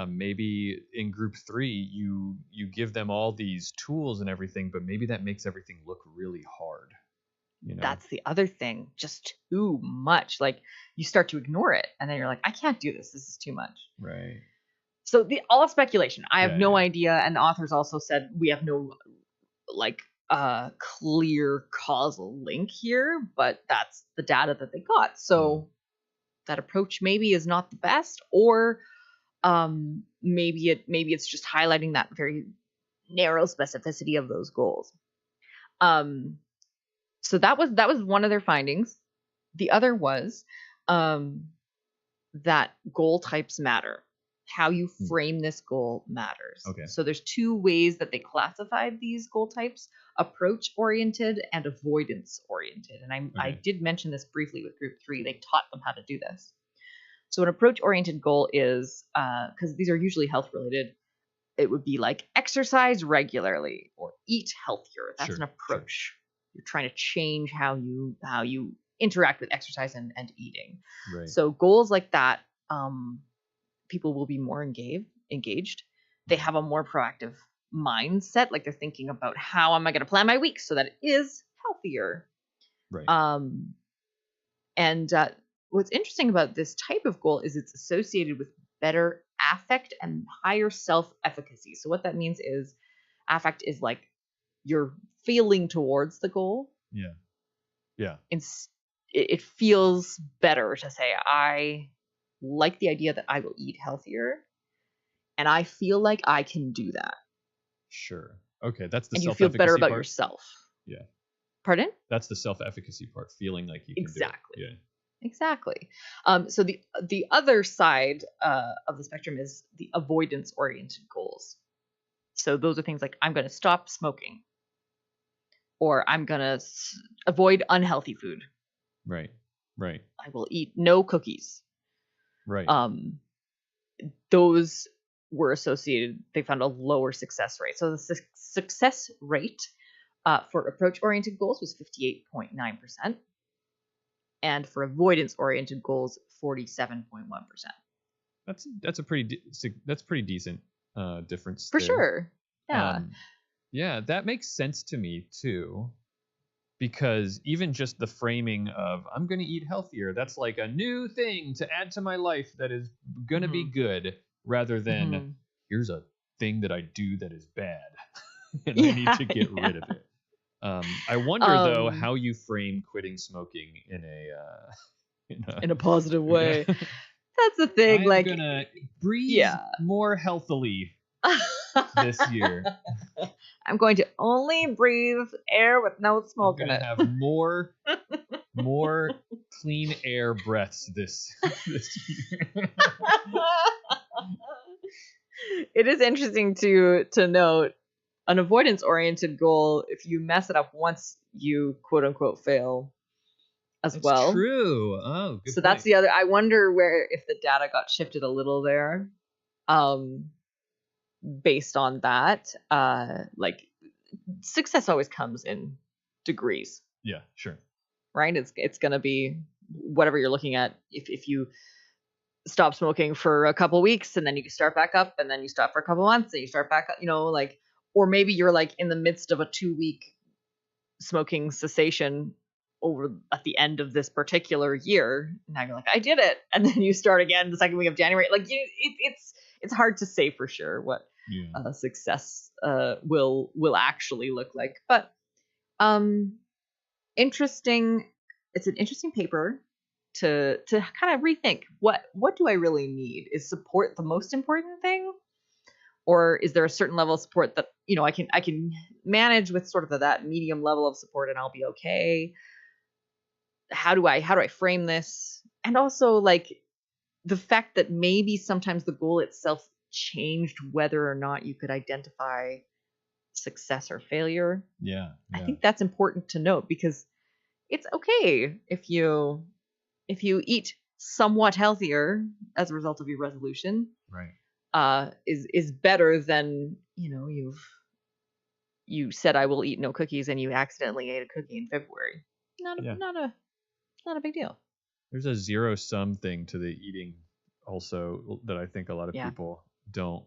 Maybe in group 3, you give them all these tools and everything, but maybe that makes everything look really hard. That's the other thing. Just too much. Like you start to ignore it, and then you're like, I can't do this. This is too much. Right. So all speculation. I have no idea, and the authors also said we have no clear causal link here, but that's the data that they got. So that approach maybe is not the best, or maybe it's just highlighting that very narrow specificity of those goals. So that was one of their findings. The other was that goal types matter. How you frame this goal matters. Okay. So there's 2 ways that they classified these goal types: approach-oriented and avoidance-oriented. And I did mention this briefly with group 3. They taught them how to do this. So an approach-oriented goal is, because these are usually health-related, it would be like exercise regularly or eat healthier. That's an approach. Sure. You're trying to change how you interact with exercise and eating. Right. So goals like that, people will be more engaged. They have a more proactive mindset. Like they're thinking about how am I going to plan my week so that it is healthier. Right. And what's interesting about this type of goal is it's associated with better affect and higher self-efficacy. So what that means is affect is like you're feeling towards the goal. Yeah. Yeah. It feels better to say, I like the idea that I will eat healthier and I feel like I can do that. Sure. Okay. That's the and self-efficacy you feel better about part. yourself. Yeah. Pardon? That's the self-efficacy part, feeling like you can do it. Yeah. Exactly. So the other side of the spectrum is the avoidance-oriented goals. So those are things like I'm going to stop smoking, or I'm going to avoid unhealthy food. Right. Right. I will eat no cookies. Right. Those were associated. They found a lower success rate. So the success rate for approach-oriented goals was 58.9%. And for avoidance-oriented goals, 47.1%. That's a pretty decent difference for there. Sure. Yeah. Yeah, that makes sense to me too, because even just the framing of I'm going to eat healthier, that's like a new thing to add to my life that is going to be good, rather than here's a thing that I do that is bad and I need to get rid of it. I wonder though how you frame quitting smoking in a positive way. That's the thing. I'm gonna breathe more healthily this year. I'm going to only breathe air with no smoke in it. Have more clean air breaths this year. It is interesting to note an avoidance-oriented goal. If you mess it up once, you quote unquote fail as well. True. Oh, good so point. That's the other. I wonder if the data got shifted a little there, based on that. Like success always comes in degrees. Yeah, sure. Right. It's gonna be whatever you're looking at. If you stop smoking for a couple weeks and then you start back up, and then you stop for a couple months and you start back up, like. Or maybe you're like in the midst of a 2-week smoking cessation at the end of this particular year. Now you're like, I did it. And then you start again the second week of January. Like it's hard to say for sure what success will actually look like. But interesting. It's an interesting paper to kind of rethink what do I really need? Is support the most important thing? Or is there a certain level of support that I can manage with sort of that medium level of support and I'll be okay? How do I frame this? And also like the fact that maybe sometimes the goal itself changed whether or not you could identify success or failure. Yeah. I think that's important to note, because it's okay if you eat somewhat healthier as a result of your resolution. Right. Is better than you said I will eat no cookies and you accidentally ate a cookie in February. Not a big deal. There's a zero-sum thing to the eating also that I think a lot of people don't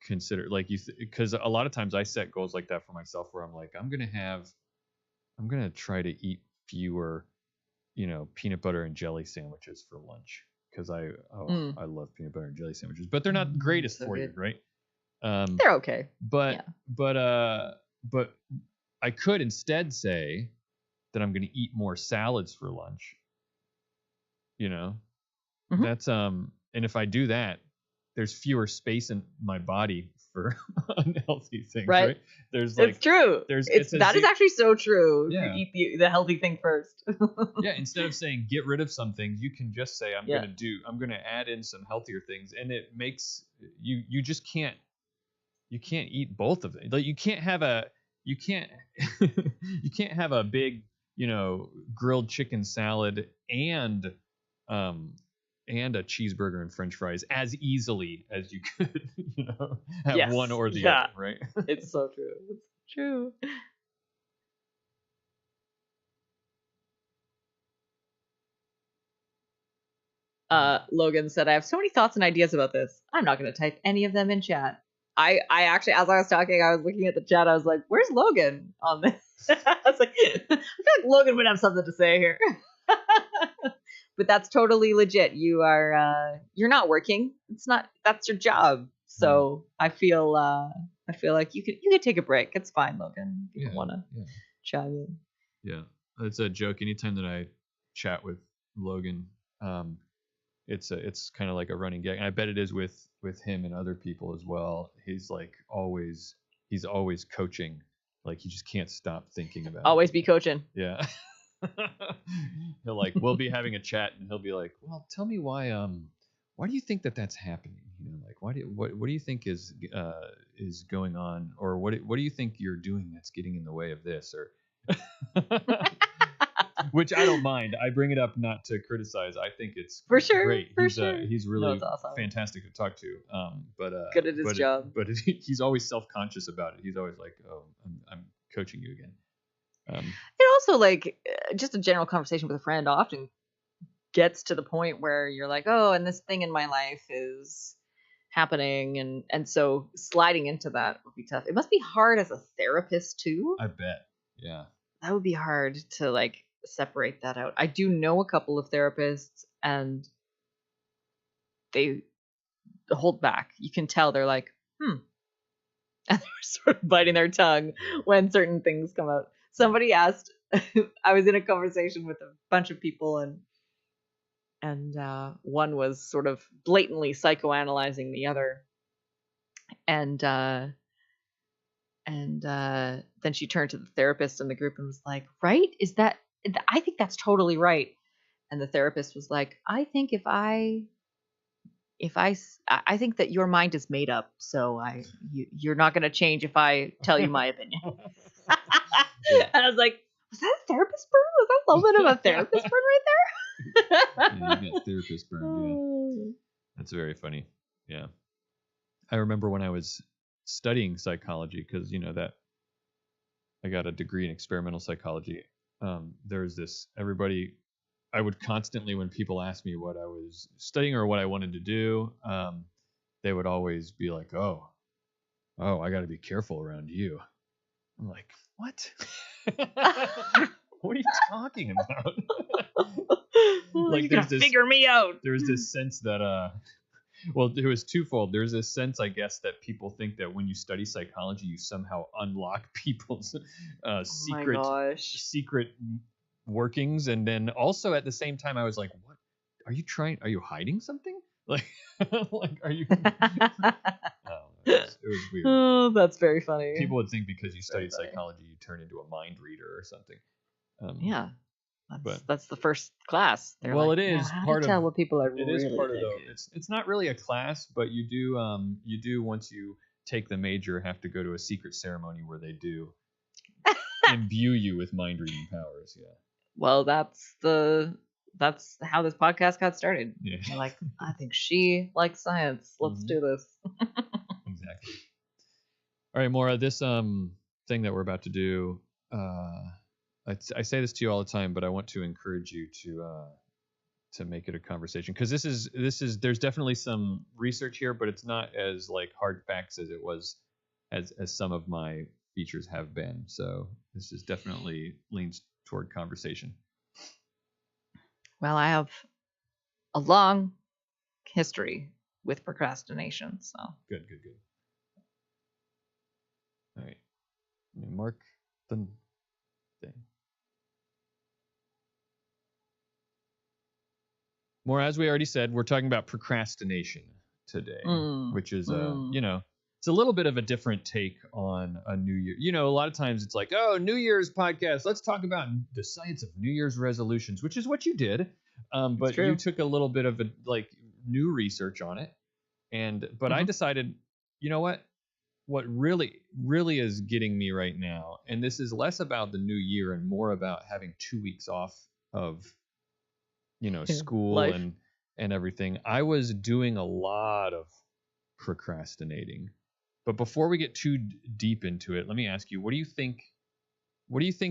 consider. Like because a lot of times I set goals like that for myself, where I'm like, I'm gonna try to eat fewer, peanut butter and jelly sandwiches for lunch. Because I love peanut butter and jelly sandwiches, but they're not the greatest for you, right? They're okay. But I could instead say that I'm going to eat more salads for lunch. That's and if I do that, there's fewer space in my body for unhealthy things, right? It's true. That is actually so true. Yeah. You eat the healthy thing first. Yeah, instead of saying get rid of some things, you can just say I'm gonna add in some healthier things, and it makes you just can't eat both of them. Like you can't have a big grilled chicken salad and and a cheeseburger and French fries as easily as you could, have Yes. one or the Yeah. other, right? It's so true. It's true. Logan said, I have so many thoughts and ideas about this. I'm not going to type any of them in chat. I actually, as I was talking, I was looking at the chat. I was like, where's Logan on this? I was like, I feel like Logan would have something to say here. But that's totally legit. You're not working. That's your job. So I feel like you could take a break. It's fine, Logan. You want to chime in. Yeah. It's a joke. Anytime that I chat with Logan, it's kind of like a running gag, and I bet it is with him and other people as well. He's always coaching, like he just can't stop thinking about always be coaching. Yeah. We'll be having a chat and he'll be like, well, tell me why do you think that's happening, like what do you think is going on, or what do you think you're doing that's getting in the way of this, or which I don't mind. I bring it up not to criticize. I think it's for sure great. He's really awesome. Fantastic to talk to. But good at his job. But he's always self-conscious about it. He's always like, "Oh, I'm coaching you again." It also, like, just a general conversation with a friend often gets to the point where you're like, oh, and this thing in my life is happening, and so sliding into that would be tough. It must be hard as a therapist too. I bet. Yeah. That would be hard to like separate that out. I do know a couple of therapists, and they hold back. You can tell they're like, and they're sort of biting their tongue when certain things come out. Somebody asked, I was in a conversation with a bunch of people, and one was sort of blatantly psychoanalyzing the other, and then she turned to the therapist in the group and was like, right, I think that's totally right. And the therapist was like, I think I think that your mind is made up, so you're not going to change if I tell you my opinion. And I was like, was that a therapist burn? Was that a little bit of a therapist burn right there? Yeah, you got therapist burn. Yeah, that's very funny. Yeah, I remember when I was studying psychology, because that I got a degree in experimental psychology. There's this everybody. I would constantly, when people asked me what I was studying or what I wanted to do, they would always be like, "Oh, I got to be careful around you." I'm like, "What? What are you talking about?" Like, there's this, figure me out. There's this sense that, well, it was twofold. There's this sense, I guess, that people think that when you study psychology, you somehow unlock people's secret workings, and then also at the same time, I was like, "What are you trying? Are you hiding something? Like, are you?" It was weird. Oh, that's very funny. People would think because you studied psychology, you turn into a mind reader or something. Yeah, that's the first class. They're it is part of. Tell what people are. It really is part of it's not really a class, but you do once you take the major have to go to a secret ceremony where they do imbue you with mind reading powers. Yeah. Well, that's how this podcast got started. Yeah. You're like, I think she likes science. Let's do this. Exactly. All right, Maura, this thing that we're about to do, I say this to you all the time, but I want to encourage you to make it a conversation, because this is there's definitely some research here, but it's not as like hard facts as it was as some of my features have been. So this is definitely leans toward conversation. Well, I have a long history with procrastination, so good. All right, let me mark the thing. More, as we already said, we're talking about procrastination today, which is it's a little bit of a different take on a New Year. A lot of times it's like, oh, New Year's podcast, let's talk about the science of New Year's resolutions, which is what you did. But you took a little bit of new research on it. But I decided, you know what really is getting me right now, and this is less about the new year and more about having 2 weeks off of, school life. and and everything, I was doing a lot of procrastinating. But before we get too deep into it, let me ask you, what do you think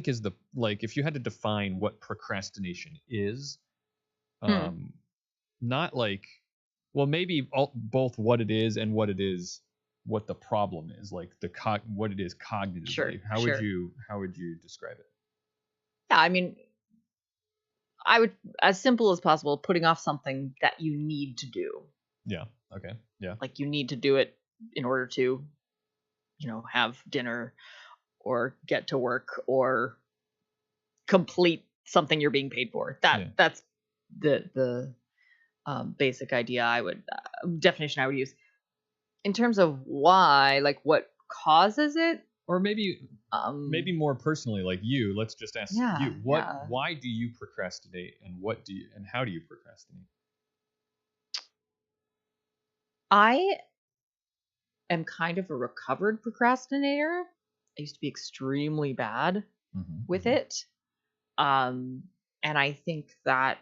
is the, like, if you had to define what procrastination is, not like, well, maybe both what it is and what the problem is, like what it is cognitively. Sure. How would you describe it? Yeah, I mean, I would, as simple as possible, putting off something that you need to do. Yeah. Okay. Yeah. Like you need to do it in order to, have dinner or get to work or complete something you're being paid for. That's the basic idea definition I would use. In terms of why, like what causes it, or maybe more personally, like you, let's just ask you, why do you procrastinate, and how do you procrastinate? I am kind of a recovered procrastinator. I used to be extremely bad with it. And I think that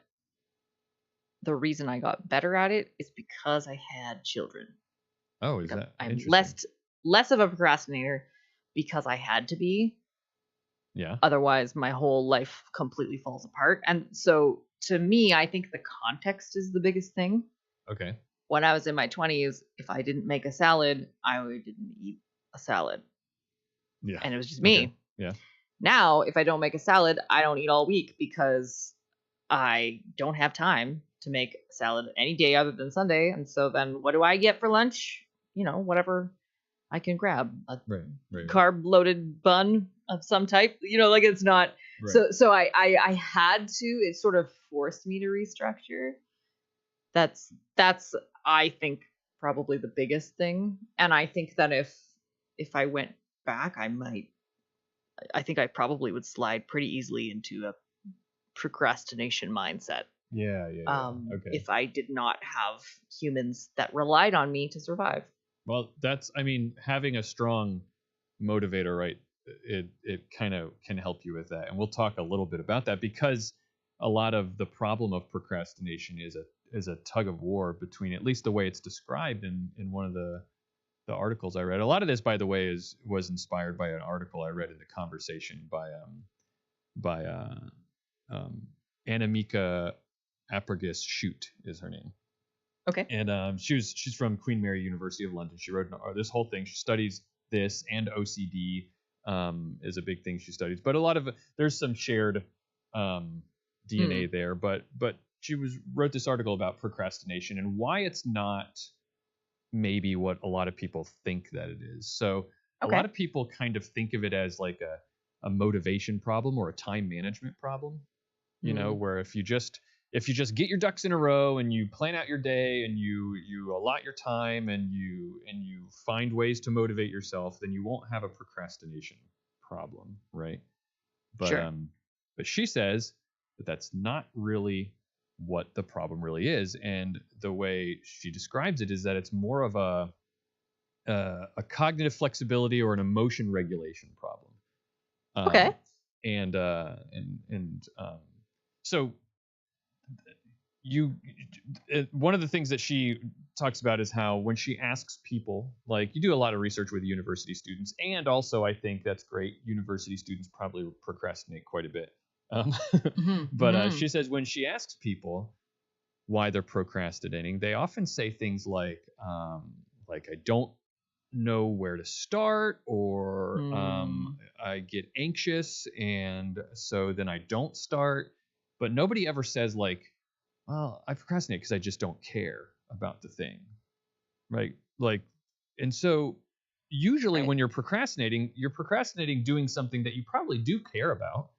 the reason I got better at it is because I had children. Oh, is that I'm less of a procrastinator because I had to be. Yeah. Otherwise, my whole life completely falls apart. And so, to me, I think the context is the biggest thing. Okay. When I was in my 20s, if I didn't make a salad, I didn't eat a salad. Yeah. And it was just me. Okay. Yeah. Now, if I don't make a salad, I don't eat all week because I don't have time to make a salad any day other than Sunday. And so then what do I get for lunch? Whatever I can grab. A carb-loaded bun of some type. Like it's not. Right. So I had to. It sort of forced me to restructure. That's I think probably the biggest thing. And I think that if I went back, I think I probably would slide pretty easily into a procrastination mindset. Yeah. Okay. If I did not have humans that relied on me to survive. Well, having a strong motivator, right? It kind of can help you with that, and we'll talk a little bit about that, because a lot of the problem of procrastination is a tug of war between, at least the way it's described in one of the articles I read. A lot of this, by the way, was inspired by an article I read in a conversation by Annemieka Apergis Shute is her name. Okay. And she's from Queen Mary University of London. She wrote this whole thing. She studies this, and OCD is a big thing she studies. But a lot of there's some shared DNA there. But she wrote this article about procrastination and why it's not maybe what a lot of people think that it is. So a lot of people kind of think of it as like a motivation problem or a time management problem. Where if you just get your ducks in a row and you plan out your day and you allot your time and you find ways to motivate yourself, then you won't have a procrastination problem, right? But sure. But she says that that's not really what the problem really is, and the way she describes it is that it's more of a cognitive flexibility or an emotion regulation problem. Okay. So one of the things that she talks about is how when she asks people, like, you do a lot of research with university students, and also I think that's great, university students probably procrastinate quite a bit. But she says when she asks people why they're procrastinating, they often say things like I don't know where to start, or I get anxious and so then I don't start. But nobody ever says like, well, I procrastinate because I just don't care about the thing, right? Like, and so usually when you're procrastinating doing something that you probably do care about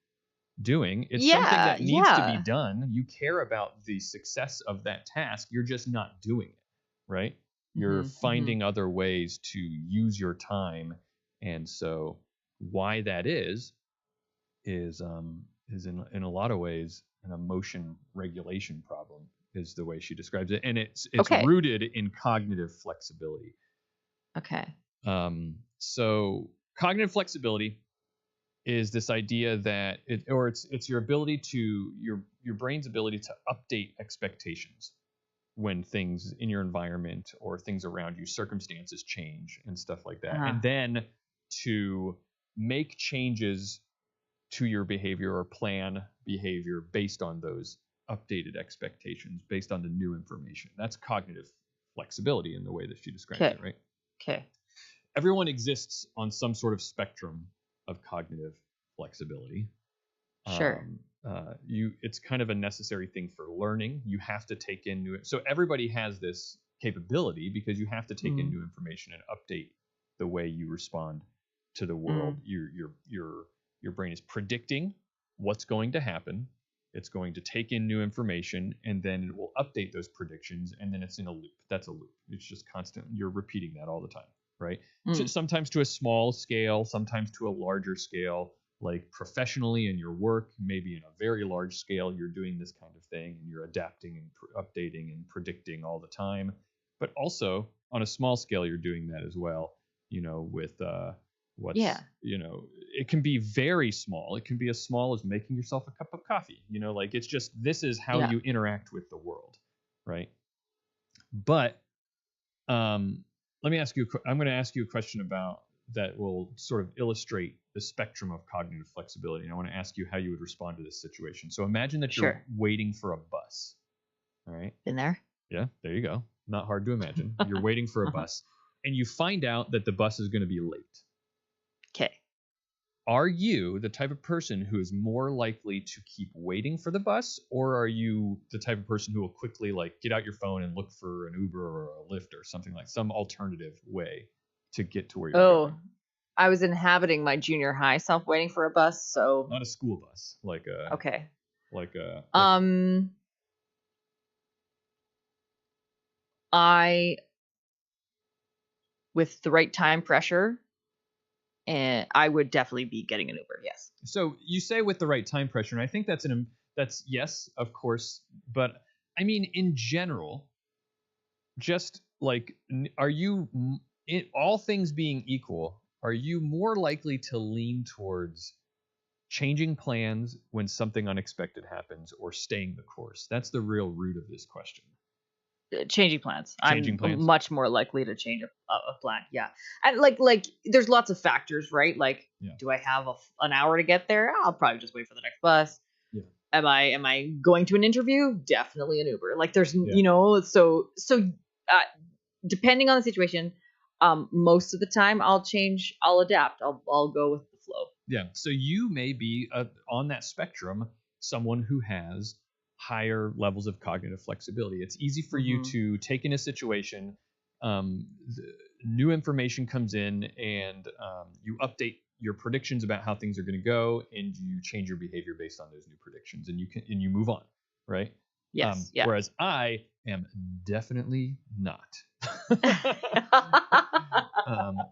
doing. It's something that needs to be done. You care about the success of that task. You're just not doing it, right? You're finding other ways to use your time. And so why that is in a lot of ways an emotion regulation problem is the way she describes it. And it's rooted in cognitive flexibility. Okay. So cognitive flexibility is this idea that it's your ability to your brain's ability to update expectations. when things in your environment or things around you, circumstances change and stuff like that. Uh-huh. And then to make changes to your behavior or plan behavior based on those updated expectations, based on the new information. That's cognitive flexibility in the way that she describes it, right? Okay. Everyone exists on some sort of spectrum of cognitive flexibility. Sure. It's kind of a necessary thing for learning. You have to take in new, so everybody has this capability because you have to take in new information and update the way you respond to the world. Your brain is predicting what's going to happen. It's going to take in new information, and then it will update those predictions, and then it's in a loop. That's a loop. It's just constant. You're repeating that all the time, right? So sometimes to a small scale, sometimes to a larger scale, like professionally in your work, maybe in a very large scale, you're doing this kind of thing, and you're adapting and updating and predicting all the time. But also on a small scale, you're doing that as well, with it can be very small. It can be as small as making yourself a cup of coffee, like it's just, this is how you interact with the world. Right. But let me ask you, I'm going to ask you a question about that will sort of illustrate the spectrum of cognitive flexibility. And I want to ask you how you would respond to this situation. So imagine that you're waiting for a bus. All right. Been there? Yeah, there you go. Not hard to imagine. You're waiting for a bus and you find out that the bus is going to be late. Okay. Are you the type of person who is more likely to keep waiting for the bus, or are you the type of person who will quickly get out your phone and look for an Uber or a Lyft or something, like some alternative way to get to where you're going? I was inhabiting my junior high self waiting for a bus, so not a school bus, okay. I, with the right time pressure, and I would definitely be getting an Uber. Yes. So you say with the right time pressure, and I think that's yes, of course. But I mean, in general, just are you, all things being equal, are you more likely to lean towards changing plans when something unexpected happens, or staying the course? That's the real root of this question. Changing plans. I'm much more likely to change a plan. Yeah. And like there's lots of factors, right? Do I have an hour to get there? I'll probably just wait for the next bus. Yeah. Am I going to an interview? Definitely an Uber. There's so depending on the situation, most of the time I'll adapt. I'll go with the flow. Yeah. So you may be on that spectrum someone who has higher levels of cognitive flexibility. It's easy for you to take in a situation, new information comes in, and you update your predictions about how things are going to go, and you change your behavior based on those new predictions, and you move on, right? Yes. Whereas I am definitely not.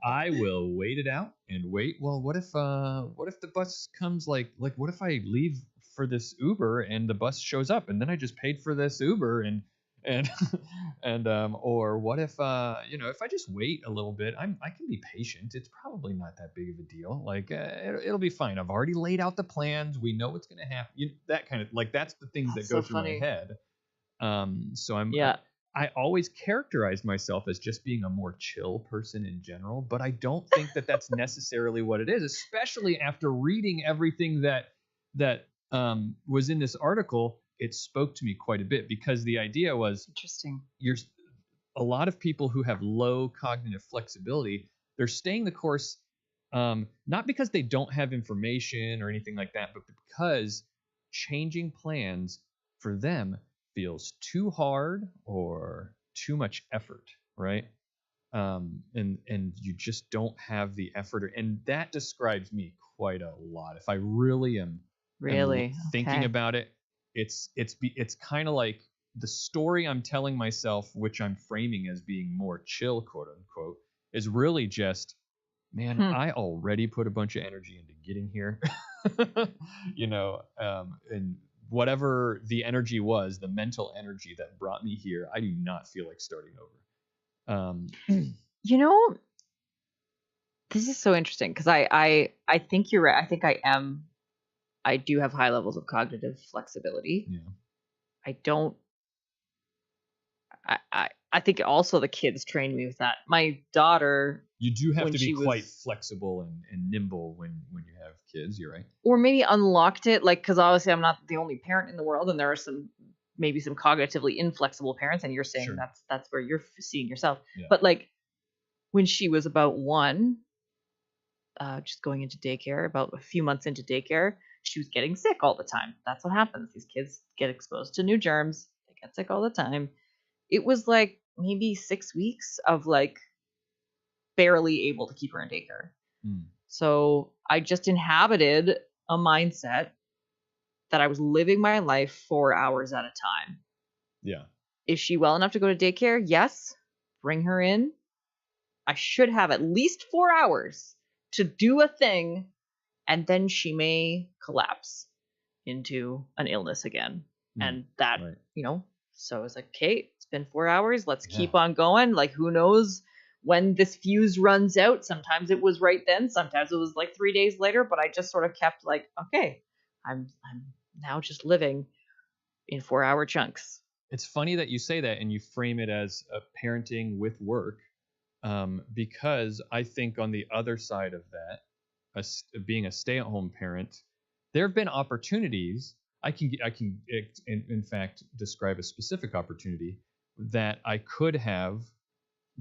I will wait it out and wait. Well, what if the bus comes what if I leave for this Uber and the bus shows up, and then I just paid for this Uber and or what if if I just wait a little bit, I can be patient. It's probably not that big of a deal. It'll be fine. I've already laid out the plans. We know what's going to happen. That kind of that's the things that go through my head. I always characterized myself as just being a more chill person in general, but I don't think that that's necessarily what it is, especially after reading everything that was in this article. It spoke to me quite a bit, because the idea was interesting. A lot of people who have low cognitive flexibility, they're staying the course, not because they don't have information or anything like that, but because changing plans for them feels too hard or too much effort, right? And you just don't have the effort, and that describes me quite a lot. If I really am thinking about it, it's kind of like the story I'm telling myself, which I'm framing as being more chill, quote unquote, is really just, man, I already put a bunch of energy into getting here, and whatever the energy was, the mental energy that brought me here, I do not feel like starting over. This is so interesting, because I think you're right. I think I do have high levels of cognitive flexibility. Yeah. I don't I think also the kids trained me with that. My daughter, You do have when to be she quite was, flexible and nimble when you have kids. You're right. or maybe unlocked it, like, because obviously I'm not the only parent in the world, and there are maybe some cognitively inflexible parents, and you're saying Sure. that's where you're seeing yourself. Yeah. But like when she was about 1, just going into daycare, about a few months into daycare, she was getting sick all the time. That's what happens. These kids get exposed to new germs. They get sick all the time. It was like maybe 6 weeks of like barely able to keep her in daycare. Mm. So I just inhabited a mindset that I was living my life 4 hours at a time. Yeah. Is she well enough to go to daycare? Yes. Bring her in. I should have at least 4 hours to do a thing, and then she may collapse into an illness again. And that, right. So it's like, okay, it's been 4 hours. Let's keep on going. Like, who knows when this fuse runs out? Sometimes it was right then. Sometimes it was like 3 days later. But I just sort of kept like, okay, I'm now just living in 4-hour chunks. It's funny that you say that and you frame it as a parenting with work, because I think on the other side of that, being a stay-at-home parent, there have been opportunities. I can in fact describe a specific opportunity that I could have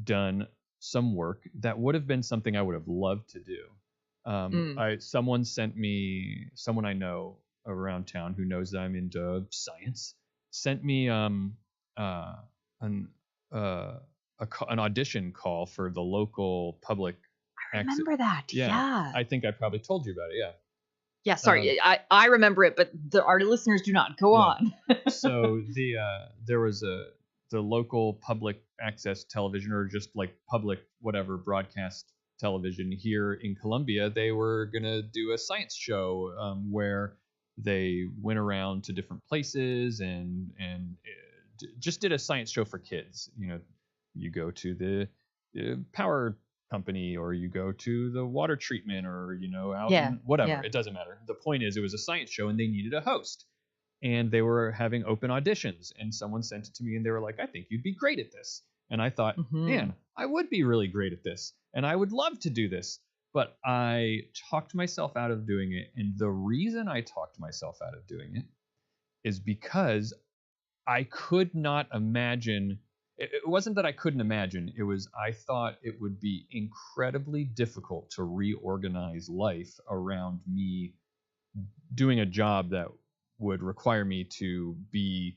done some work that would have been something I would have loved to do. Someone I know around town who knows that I'm into science sent me an audition call for the local public access. Remember that? Yeah. I think I probably told you about it. Yeah. Yeah, sorry, I remember it, but our listeners do not. Go on. So there was the local public access television, or just like public whatever broadcast television here in Columbia. They were gonna do a science show where they went around to different places and just did a science show for kids. You go to the power company, or you go to the water treatment, or out in whatever. It doesn't matter. The point is, it was a science show and they needed a host, and they were having open auditions, and someone sent it to me and they were like, I think you'd be great at this. And I thought, man, I would be really great at this and I would love to do this. But I talked myself out of doing it. And the reason I talked myself out of doing it is because I could not imagine. It wasn't that I couldn't imagine. It was, I thought it would be incredibly difficult to reorganize life around me doing a job that would require me to be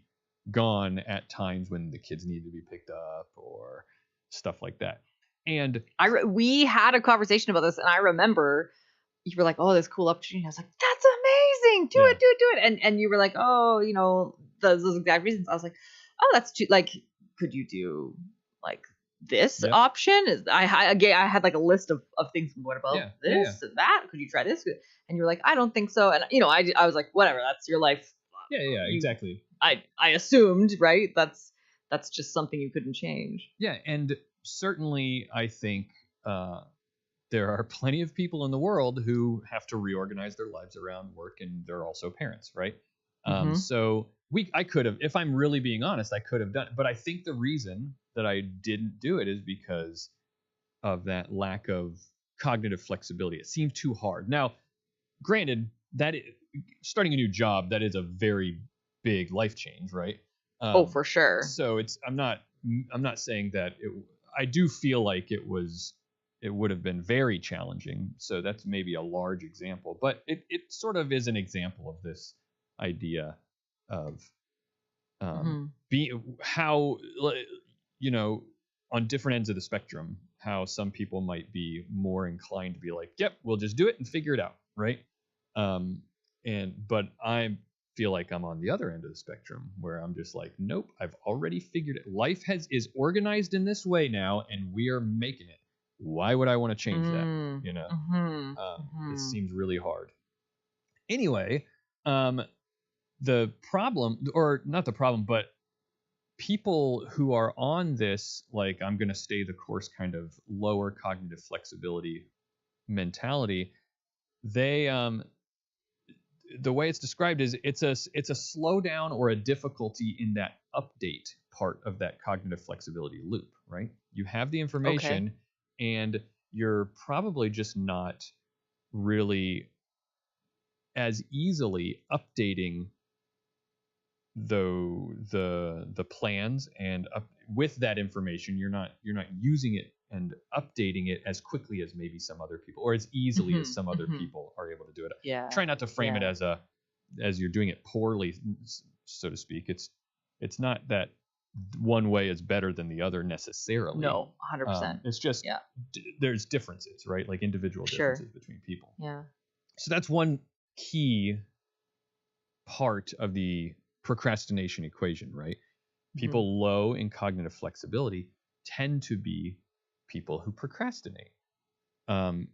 gone at times when the kids need to be picked up or stuff like that. And we had a conversation about this, and I remember you were like, "Oh, this cool opportunity." I was like, "That's amazing! Do it!" And you were like, "Oh, those exact reasons." I was like, "Oh, that's too, like, could you do like this option?" I had like a list of things. What about this and that? Could you try this? And you were like, "I don't think so." And I was like, "Whatever, that's your life." Yeah, exactly. I assumed, right? That's just something you couldn't change. Yeah, and certainly I think there are plenty of people in the world who have to reorganize their lives around work, and they're also parents, right? So I could have, if I'm really being honest, I could have done it. But I think the reason that I didn't do it is because of that lack of cognitive flexibility. It seemed too hard. Now, granted, starting a new job, that is a very big life change, right? For sure. So I'm not saying that I do feel like it would have been very challenging. So that's maybe a large example, but it sort of is an example of this idea of how, on different ends of the spectrum, how some people might be more inclined to be like, yep, we'll just do it and figure it out, right? But I feel like I'm on the other end of the spectrum, where I'm just like, nope, I've already figured it. Life is organized in this way now, and we are making it. Why would I want to change that? It seems really hard. Anyway, the problem, or not the problem, but people who are on this, like, I'm going to stay the course kind of lower cognitive flexibility mentality, they the way it's described is it's a slowdown or a difficulty in that update part of that cognitive flexibility loop, right? You have the Okay. information and you're probably just not really as easily updating the plans, and with that information you're not using it and updating it as quickly as maybe some other people, or as easily as some other people are able to do it. Yeah. Try not to frame it Yeah. as you're doing it poorly, so to speak. It's not that one way is better than the other necessarily. No, 100%. It's just Yeah. there's differences, right? Like individual Sure. differences between people. Yeah. So that's one key part of the procrastination equation, right? People low in cognitive flexibility tend to be people who procrastinate. And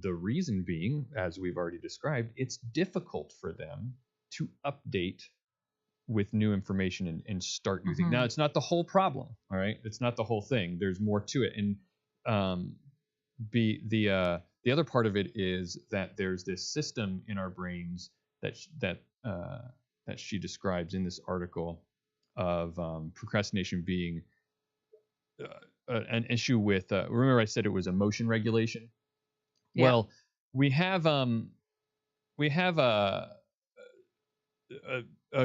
the reason being, as we've already described, it's difficult for them to update with new information and start new things. Now, it's not the whole problem, all right? It's not the whole thing. There's more to it. And the other part of it is that there's this system in our brains that she describes in this article of procrastination being an issue with. Remember, I said it was emotion regulation. Yeah. Well, we have a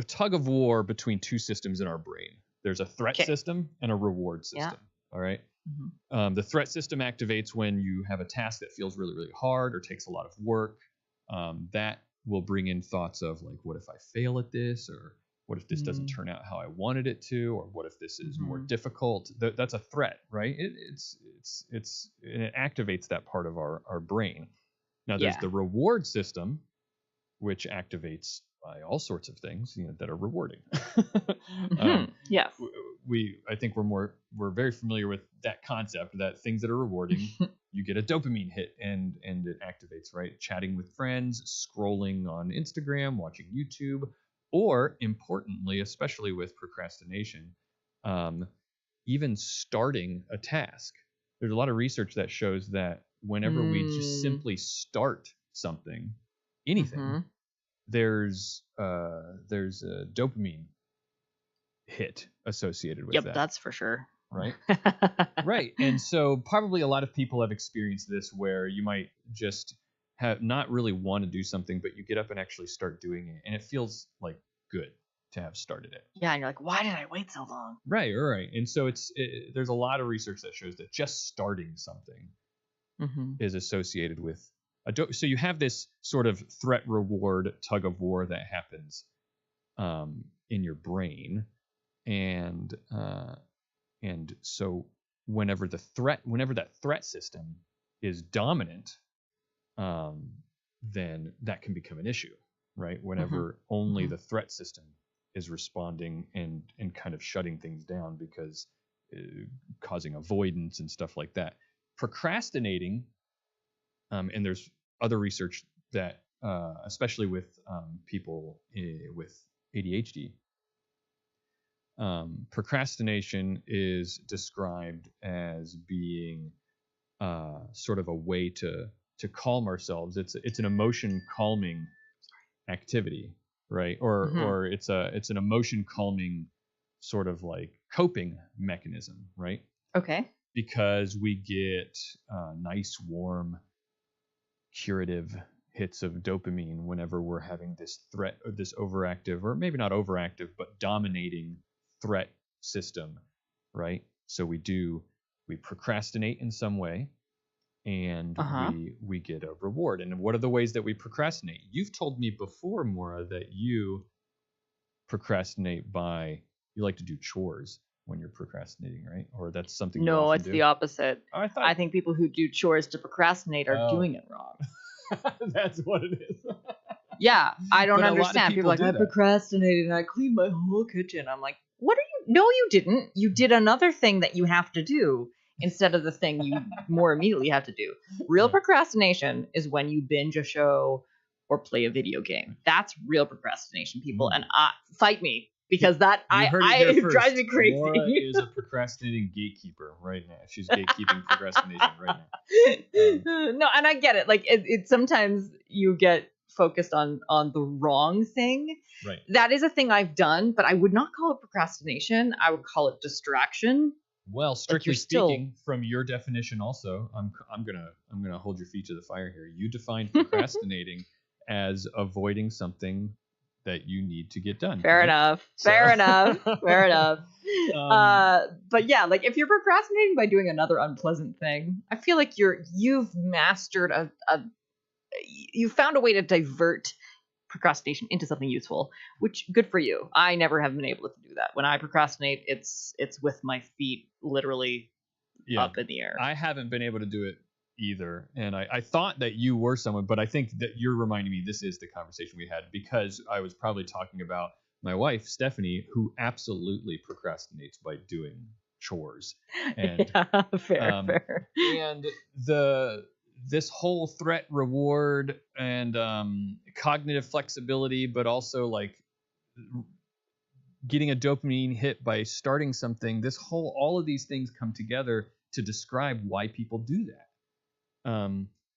tug of war between two systems in our brain. There's a threat system and a reward system. All right. The threat system activates when you have a task that feels really, really hard or takes a lot of work. That will bring in thoughts of like, what if I fail at this? Or what if this doesn't turn out how I wanted it to? Or what if this is more difficult? That's a threat, right? It activates that part of our brain. Now there's the reward system, which activates by all sorts of things, that are rewarding. Yes. I think we're very familiar with that concept, that things that are rewarding, you get a dopamine hit and it activates, right? Chatting with friends, scrolling on Instagram, watching YouTube, or importantly, especially with procrastination, even starting a task. There's a lot of research that shows that whenever we just simply start something, anything, there's a dopamine hit associated with that. Yep, that's for sure. Right? Right. And so probably a lot of people have experienced this, where you might just have not really want to do something, but you get up and actually start doing it, and it feels like good to have started it. Yeah, and you're like, why did I wait so long? Right. And so there's a lot of research that shows that just starting something is associated with so you have this sort of threat reward tug of war that happens in your brain, and so whenever that threat system is dominant, then that can become an issue, right? Whenever only the threat system is responding and kind of shutting things down, because causing avoidance and stuff like that. Procrastinating, and there's other research that, especially with people with ADHD, procrastination is described as being sort of a way to calm ourselves. It's an emotion calming activity, right? Or it's an emotion calming sort of like coping mechanism, right? Okay. Because we get nice, warm, curative hits of dopamine whenever we're having this threat, or this overactive, or maybe not overactive, but dominating threat system, right? So we procrastinate in some way, and we get a reward. And what are the ways that we procrastinate? You've told me before, Maura, that you procrastinate you like to do chores when you're procrastinating, right? Or that's something you No, often it's do? the opposite. Oh, I think people who do chores to procrastinate are doing it wrong. That's what it is. Yeah, I don't But a lot of understand. People are like, people I do that. procrastinated and I cleaned my whole kitchen. I'm like, what are you? No, you didn't. You did another thing that you have to do instead of the thing you more immediately have to do. Real procrastination is when you binge a show or play a video game. That's real procrastination, people. And fight me, because it drives me crazy. Maura is a procrastinating gatekeeper right now. She's gatekeeping procrastination right now. No, and I get it. Like it sometimes you get focused on the wrong thing. Right. That is a thing I've done, but I would not call it procrastination. I would call it distraction. Well, strictly speaking, from your definition, also, I'm gonna hold your feet to the fire here. You defined procrastinating as avoiding something that you need to get done. Fair enough. Fair enough. But yeah, like if you're procrastinating by doing another unpleasant thing, I feel like you've mastered you found a way to divert procrastination into something useful, which good for you. I never have been able to do that. When I procrastinate, it's with my feet literally up in the air. I haven't been able to do it either, and I thought that you were someone, but I think that you're reminding me this is the conversation we had, because I was probably talking about my wife Stephanie, who absolutely procrastinates by doing chores. And fair. And this whole threat reward and cognitive flexibility, but also like getting a dopamine hit by starting something, all of these things come together to describe why people do that.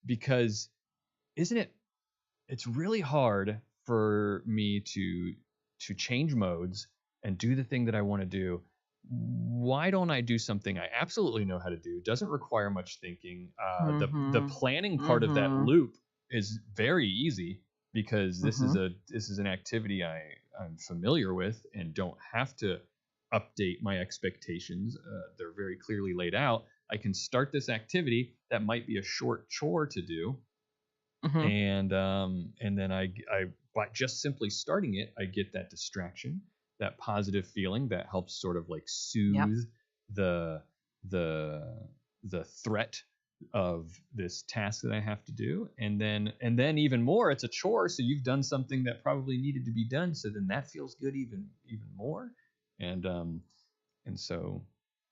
Because it's really hard for me to change modes and do the thing that I want to do. Why don't I do something I absolutely know how to do? Doesn't require much thinking. The planning part of that loop is very easy, because this is an activity I'm familiar with and don't have to update my expectations. They're very clearly laid out. I can start this activity that might be a short chore to do, and then I by just simply starting it, I get that distraction, that positive feeling that helps sort of like soothe the threat of this task that I have to do. And then even more, it's a chore, so you've done something that probably needed to be done, so then that feels good even more. And so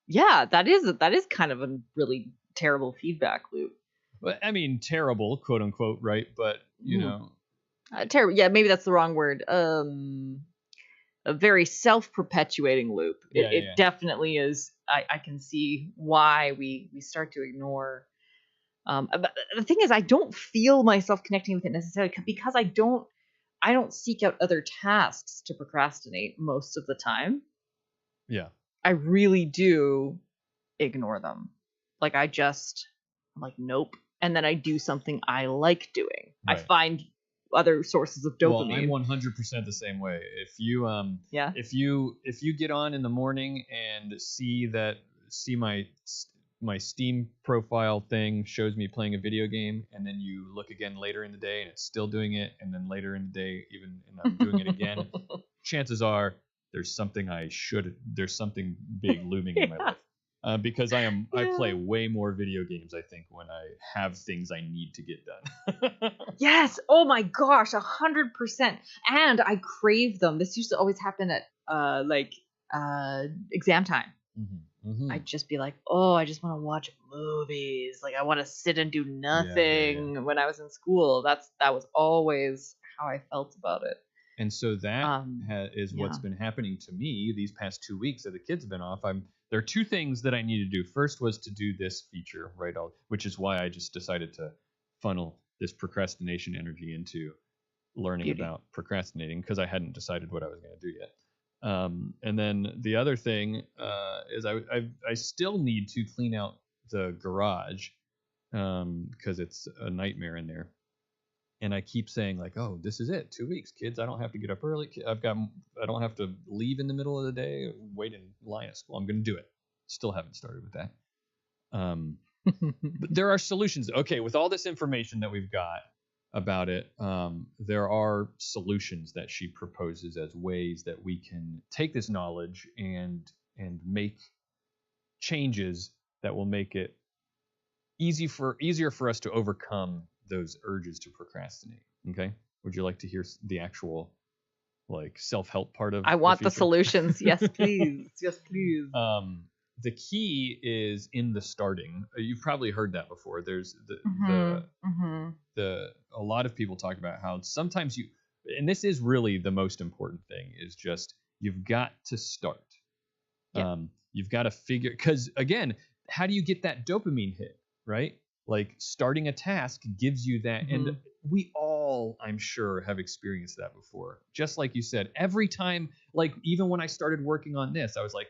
that is kind of a really terrible feedback loop. But I mean, terrible, quote unquote, right? But you know, terrible. Yeah, maybe that's the wrong word. A very self-perpetuating loop. It definitely is. I can see why we start to ignore. But the thing is, I don't feel myself connecting with it necessarily because I don't seek out other tasks to procrastinate most of the time. Yeah. I really do ignore them. Like I'm like, nope. And then I do something I like doing. Right. I find other sources of dopamine. Well, I'm 100% the same way. If you if you get on in the morning and see my Steam profile thing shows me playing a video game, and then you look again later in the day and it's still doing it, and then later in the day and I'm doing it again, chances are there's something big looming in my life. Because I play way more video games, I think, when I have things I need to get done. Yes. Oh my gosh, 100%. And I crave them. This used to always happen at exam time. I'd just be like, oh, I just want to watch movies. Like I want to sit and do nothing. When I was in school. That was always how I felt about it. And so that is what's been happening to me these past 2 weeks that the kids have been off. There are two things that I need to do. First was to do this feature, right? Which is why I just decided to funnel this procrastination energy into learning about procrastinating, because I hadn't decided what I was going to do yet. And then the other thing is I still need to clean out the garage because it's a nightmare in there. And I keep saying like, oh, this is it. 2 weeks, kids. I don't have to get up early. I don't have to leave in the middle of the day, wait in line at school. I'm going to do it. Still haven't started with that. But there are solutions. Okay, with all this information that we've got about it, there are solutions that she proposes as ways that we can take this knowledge and make changes that will make it easier for us to overcome those urges to procrastinate. Okay, would you like to hear the actual like self-help part of? I want the solutions. Yes, please. Yes, please. The key is in the starting. You've probably heard that before. There's a lot of people talk about how sometimes and this is really the most important thing, is just you've got to start. Yeah. You've got to figure, because again, how do you get that dopamine hit, right? Like starting a task gives you that. And we all, I'm sure, have experienced that before. Just like you said, every time, like even when I started working on this, I was like,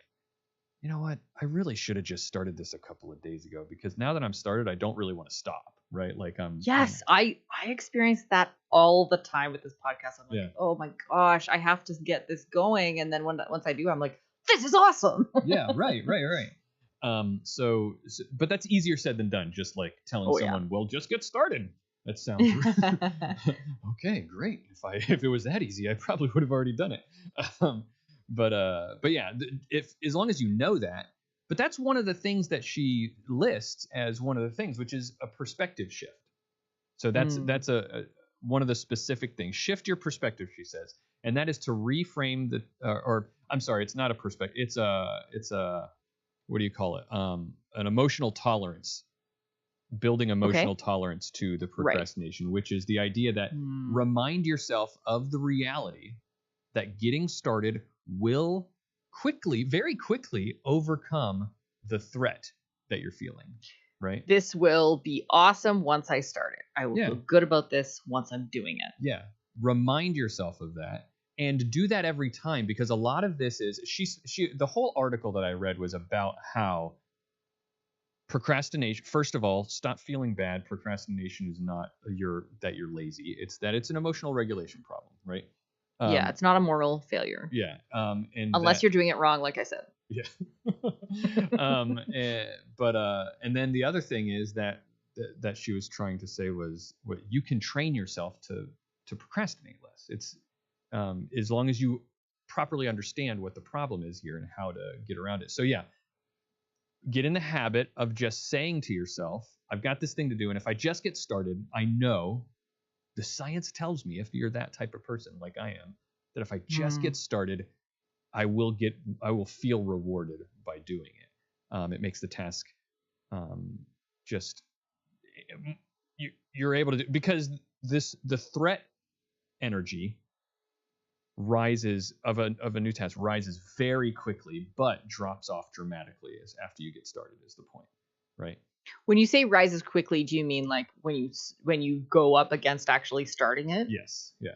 you know what? I really should have just started this a couple of days ago, because now that I'm started, I don't really want to stop, right? Like Yes, I experience that all the time with this podcast. I'm like, yeah. oh my gosh, I have to get this going, and then once I do, I'm like, this is awesome. Yeah, right. But that's easier said than done. Just like telling someone, well, just get started. That sounds okay, great. If it was that easy, I probably would have already done it. But yeah, if as long as you know that. But that's one of the things that she lists as one of the things, which is a perspective shift. So that's a one of the specific things. Shift your perspective, she says, and that is to reframe the or I'm sorry, it's not a perspective. It's a what do you call it? An emotional tolerance. Building emotional tolerance to the procrastination, which is the idea that remind yourself of the reality that getting started will very quickly overcome the threat that you're feeling, right? This will be awesome once I start it. I will feel good about this once I'm doing it. Yeah. Remind yourself of that and do that every time, because a lot of this is the whole article that I read was about how procrastination, first of all, stop feeling bad. Procrastination is not that you're lazy. It's that it's an emotional regulation problem, right? It's not a moral failure. Yeah. And unless you're doing it wrong, like I said. Yeah. And then the other thing is that she was trying to say was what you can train yourself to procrastinate less. It's as long as you properly understand what the problem is here and how to get around it. So yeah, get in the habit of just saying to yourself, I've got this thing to do, and if I just get started, I know the science tells me, if you're that type of person like I am, that if I just get started, I will feel rewarded by doing it. It makes the task you're able to do, because the threat energy rises of a new task rises very quickly, but drops off dramatically as after you get started, is the point, right? When you say rises quickly, do you mean like when you go up against actually starting it? Yes. Yeah.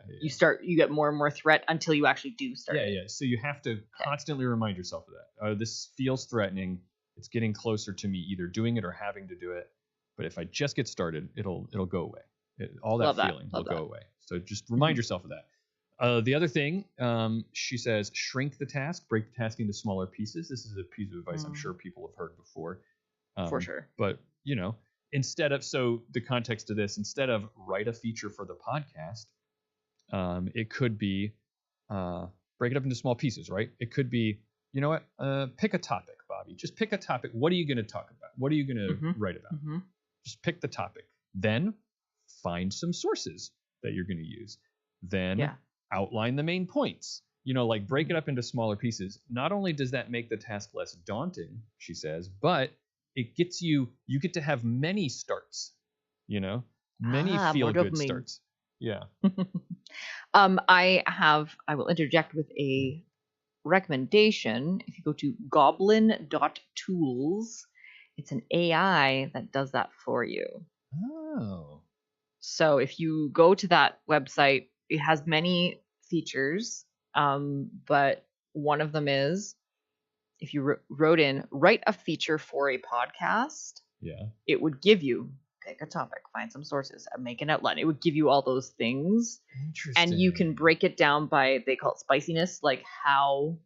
You get more and more threat until you actually do start it. Yeah. So you have to constantly remind yourself of that. This feels threatening. It's getting closer to me either doing it or having to do it. But if I just get started, it'll go away. All that feeling will go away. So just remind yourself of that. The other thing, she says, shrink the task, break the task into smaller pieces. This is a piece of advice I'm sure people have heard before. For sure. But, so the context of this, instead of write a feature for the podcast, it could be break it up into small pieces, right? It could be, you know what, pick a topic, Bobby. Just pick a topic. What are you going to talk about? What are you going to write about? Just pick the topic. Then find some sources that you're going to use. Then outline the main points. Like break it up into smaller pieces. Not only does that make the task less daunting, she says, but it gets you get to have many starts, many feel-good starts. Yeah. I will interject with a recommendation. If you go to goblin.tools, it's an AI that does that for you. Oh. So if you go to that website, it has many features, but one of them is, if you wrote in, write a feature for a podcast, it would give you, pick a topic, find some sources, make an outline. It would give you all those things. Interesting. And you can break it down by, they call it spiciness, like how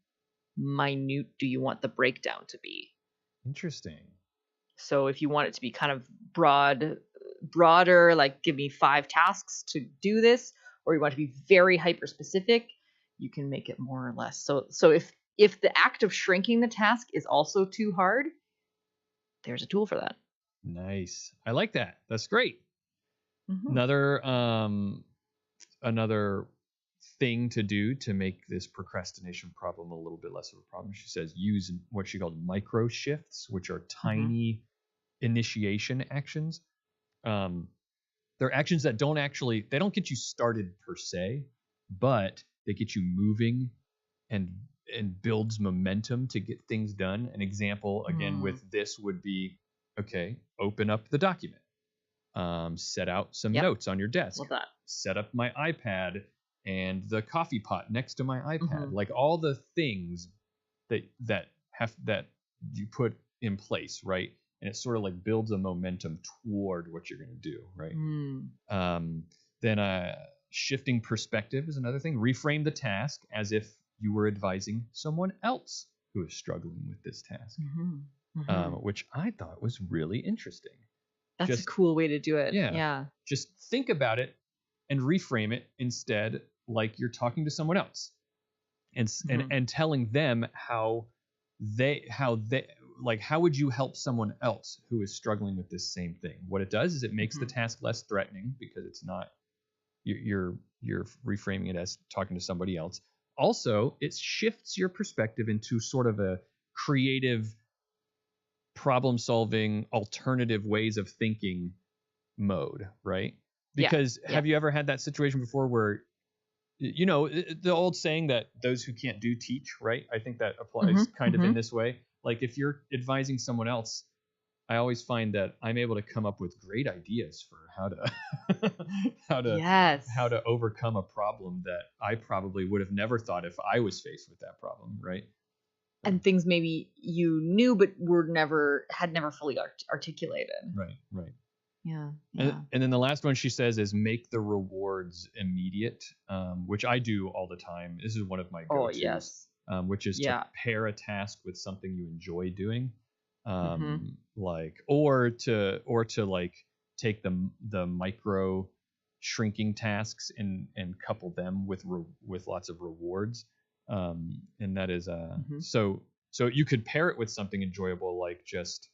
minute do you want the breakdown to be? Interesting. So if you want it to be kind of broader, like give me 5 tasks to do this, or you want to be very hyper specific, you can make it more or less. So if the act of shrinking the task is also too hard, there's a tool for that. Nice. I like that. That's great. Another thing to do to make this procrastination problem a little bit less of a problem, she says, use what she called micro shifts, which are tiny initiation actions. They're actions that don't get you started per se, but they get you moving and builds momentum to get things done. An example, again, with this would be, okay, open up the document. set out some Yep. notes on your desk, Love that. set up my iPad and the coffee pot next to my iPad, Mhm. like all the things that you put in place, right? And it sort of like builds a momentum toward what you're going to do, right? Then shifting perspective is another thing. Reframe the task as if you were advising someone else who is struggling with this task, which I thought was really interesting. That's a cool way to do it. Yeah. Just think about it and reframe it instead like you're talking to someone else, and telling them how would you help someone else who is struggling with this same thing. What it does is it makes the task less threatening because it's not you're reframing it as talking to somebody else. Also, it shifts your perspective into sort of a creative, problem-solving, alternative ways of thinking mode, right? Because have you ever had that situation before where, the old saying that those who can't do teach, right? I think that applies kind of in this way. Like if you're advising someone else, I always find that I'm able to come up with great ideas for how to overcome a problem that I probably would have never thought if I was faced with that problem, right? And things maybe you knew but had never fully articulated. Right. Yeah. And then the last one she says is make the rewards immediate, which I do all the time. This is one of my go-tos, which is to pair a task with something you enjoy doing, or to like take the micro shrinking tasks and couple them with lots of rewards, and that is so you could pair it with something enjoyable like just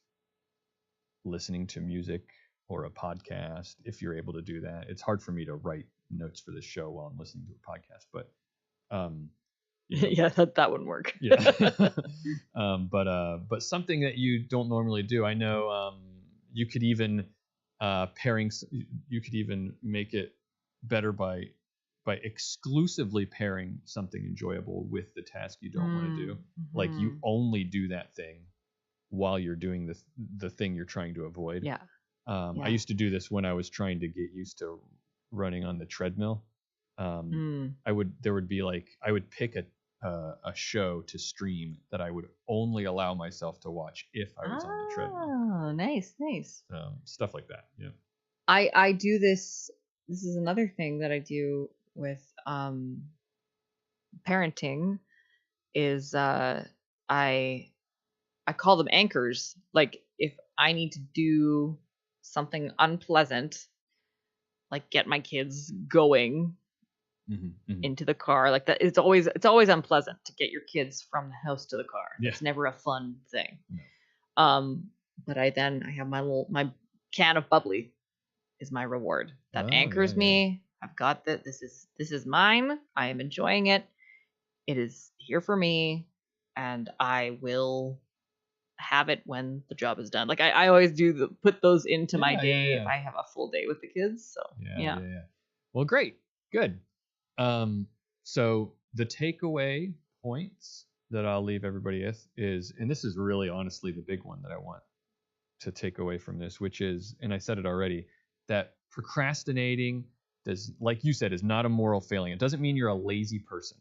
listening to music or a podcast, if you're able to do that. It's hard for me to write notes for this show while I'm listening to a podcast, but that wouldn't work. But something that you don't normally do. I know you could even you could even make it better by exclusively pairing something enjoyable with the task you don't want to do. Like you only do that thing while you're doing the thing you're trying to avoid. I used to do this when I was trying to get used to running on the treadmill. I would pick a show to stream that I would only allow myself to watch if I was on the treadmill. Oh, nice. Stuff like that. Yeah. I do this. This is another thing that I do with parenting is I call them anchors. Like if I need to do something unpleasant, like get my kids going into the car, like that, it's always unpleasant to get your kids from the house to the car. It's never a fun thing. But I have my can of bubbly is my reward that anchors me. I've got that. This is mine. I am enjoying it. It is here for me, and I will have it when the job is done. Like I always do put those into my day if I have a full day with the kids. So yeah. Well, great, good. So the takeaway points that I'll leave everybody with is, and this is really honestly the big one that I want to take away from this, which is, and I said it already, that procrastinating like you said, is not a moral failing. It doesn't mean you're a lazy person,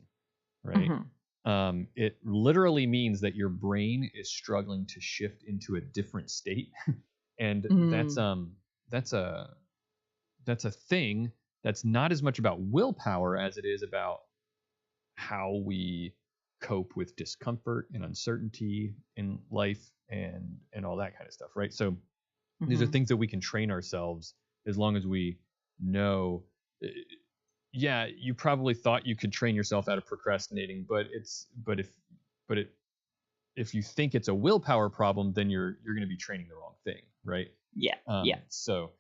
right? It literally means that your brain is struggling to shift into a different state. And that's a thing that's not as much about willpower as it is about how we cope with discomfort and uncertainty in life and all that kind of stuff, right? So these are things that we can train ourselves as long as we know. You probably thought you could train yourself out of procrastinating, but if you think it's a willpower problem, then you're going to be training the wrong thing, right? So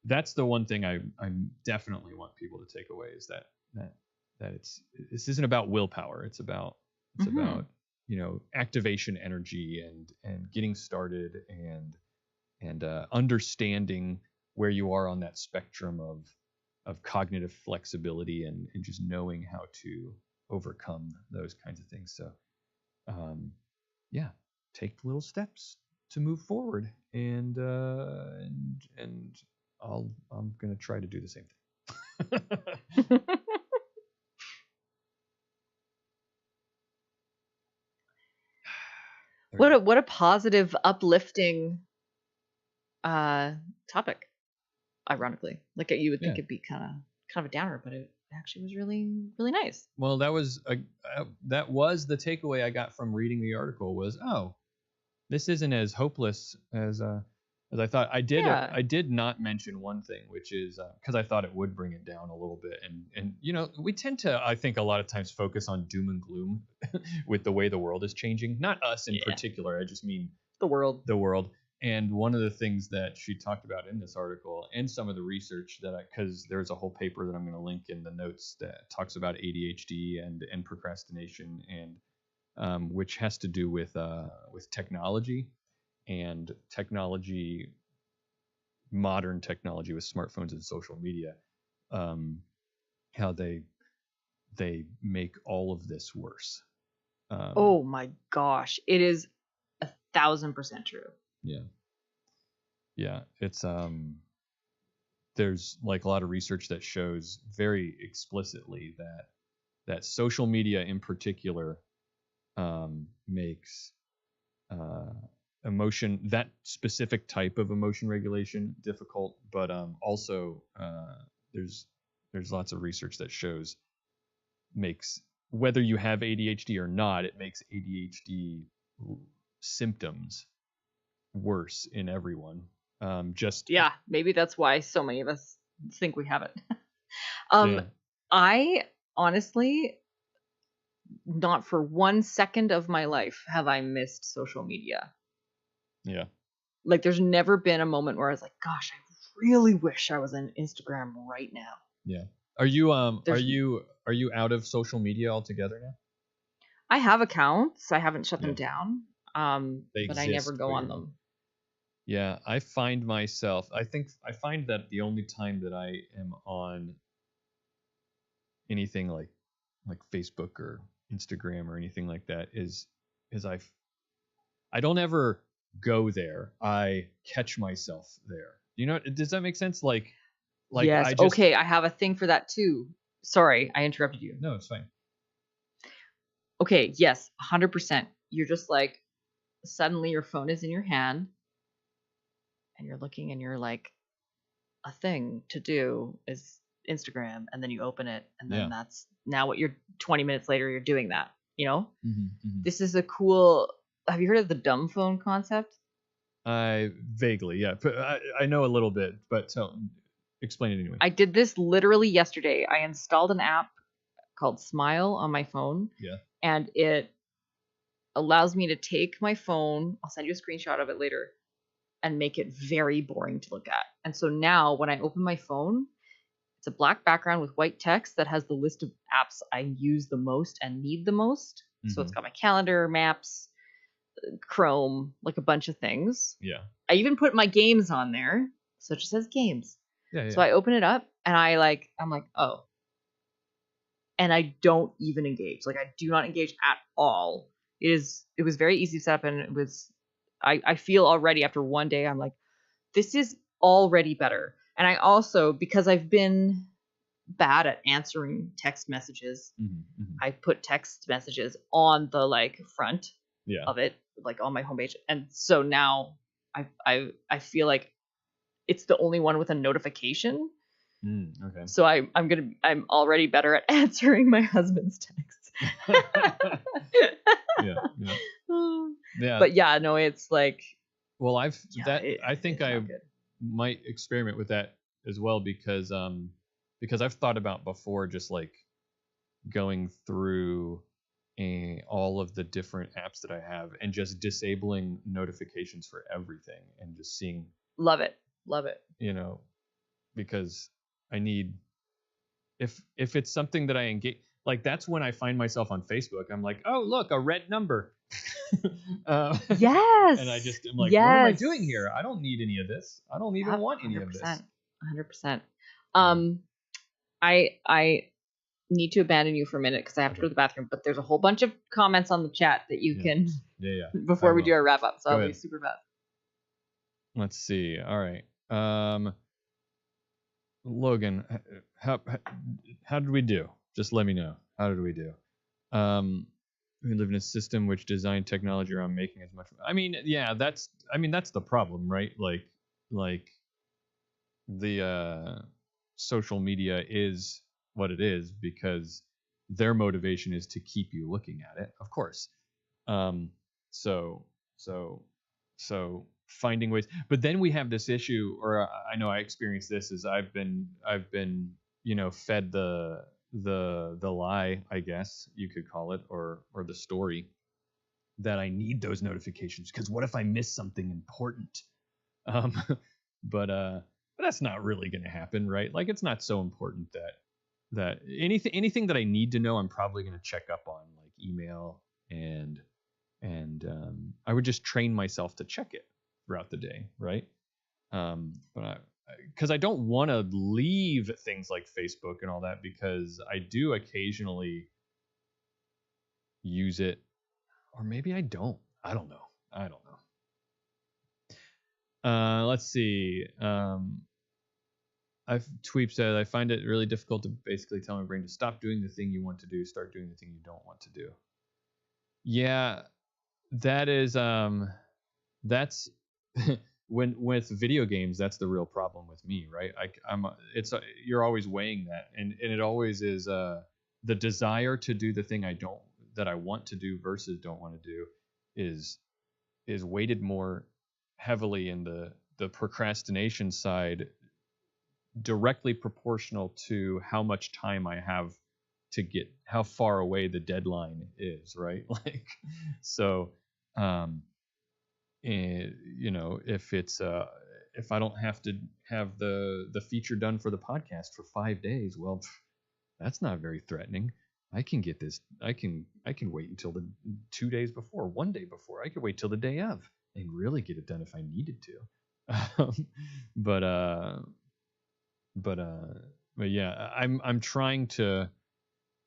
that's the one thing I definitely want people to take away is that this isn't about willpower. It's about activation energy and getting started and understanding where you are on that spectrum of cognitive flexibility and just knowing how to overcome those kinds of things. So take little steps to move forward and I'm gonna try to do the same thing. What a positive, uplifting topic. Ironically, like you would think it'd be kind of a downer, but it actually was really, really nice. Well, that was the takeaway I got from reading the article was, oh, this isn't as hopeless as I thought. I did not mention one thing, which is because I thought it would bring it down a little bit, and we tend to, I think, a lot of times focus on doom and gloom with the way the world is changing. Not us in particular. I just mean the world. And one of the things that she talked about in this article and some of the research because there's a whole paper that I'm going to link in the notes that talks about ADHD and procrastination, and which has to do with technology and modern technology with smartphones and social media, how they make all of this worse. Oh my gosh, it is 1,000% true. Yeah, it's there's like a lot of research that shows very explicitly that social media in particular makes that specific type of emotion regulation difficult, but also there's lots of research that shows makes, whether you have ADHD or not, it makes ADHD symptoms worse in everyone. Maybe that's why so many of us think we have it. I honestly, not for 1 second of my life have I missed social media. Yeah. Like there's never been a moment where I was like, gosh, I really wish I was on Instagram right now. Yeah. Are you are you out of social media altogether now? I have accounts. I haven't shut them down. But I never go on them. Yeah, I find that the only time that I am on anything like Facebook or Instagram or anything like that is I don't ever go there. I catch myself there. Does that make sense? Like yes. Okay, I have a thing for that too. Sorry, I interrupted you. No, it's fine. Okay, yes, 100%. You're just like, suddenly your phone is in your hand and you're looking and you're like, a thing to do is Instagram, and then you open it and then that's now what you're 20 minutes later you're doing that, This is a cool, have you heard of the dumb phone concept? Vaguely, yeah. I know a little bit, but explain it anyway. I did this literally yesterday. I installed an app called Smile on my phone. Yeah. And it allows me to take my phone, I'll send you a screenshot of it later, and make it very boring to look at. And so now when I open my phone, it's a black background with white text that has the list of apps I use the most and need the most. Mm-hmm. So it's got my calendar, maps, Chrome, like a bunch of things. Yeah. I even put my games on there. So it just says games. Yeah. So I open it up and I'm like, oh. And I don't even engage. Like I do not engage at all. It was very easy to set up, and it was I feel already after one day I'm like, this is already better. And I also, because I've been bad at answering text messages, I put text messages on the front of it, like on my homepage. And so now I feel like it's the only one with a notification. Okay. So I'm already better at answering my husband's texts. Yeah. But yeah, no, it's like, well, I think I might experiment with that as well, because I've thought about before just like going through all of the different apps that I have and just disabling notifications for everything and just seeing. Love it. Because I need, if it's something that I engage, like that's when I find myself on Facebook. I'm like, oh look, a red number. Yes. And I'm like, what am I doing here? I don't need any of this. I don't even want any of this. 100%. I need to abandon you for a minute because I have to go to the bathroom, but there's a whole bunch of comments on the chat that you can before we do our wrap up. So I'll be super fast. Let's see. All right. Logan, how did we do? Just let me know. How did we do? We live in a system which designed technology around making as much. I mean, yeah, that's the problem, right? Like the social media is what it is because their motivation is to keep you looking at it, of course. Um, so so so finding ways, but then we have this issue, or I know I experienced this, is I've been fed the lie, I guess you could call it, or the story that I need those notifications because what if I miss something important? Um, but that's not really going to happen, right? Like it's not so important that anything that I need to know, I'm probably going to check up on, like email, and I would just train myself to check it throughout the day, right? But because I don't want to leave things like Facebook and all that, because I do occasionally use it, or maybe I don't. I don't know. Let's see. I've Tweep said, I find it really difficult to basically tell my brain to stop doing the thing you want to do, start doing the thing you don't want to do. Yeah, that is that's when with video games, that's the real problem with me, right? You're always weighing that, and it always is the desire to do the thing that I want to do versus don't want to do is weighted more heavily in the procrastination side, directly proportional to how much time I have to get, how far away the deadline is, right? Like, so, and, if I don't have to have the feature done for the podcast for 5 days, well, that's not very threatening. I can get this. I can wait until the 2 days before, one day before. I could wait till the day of and really get it done if I needed to. But but yeah, I'm trying to.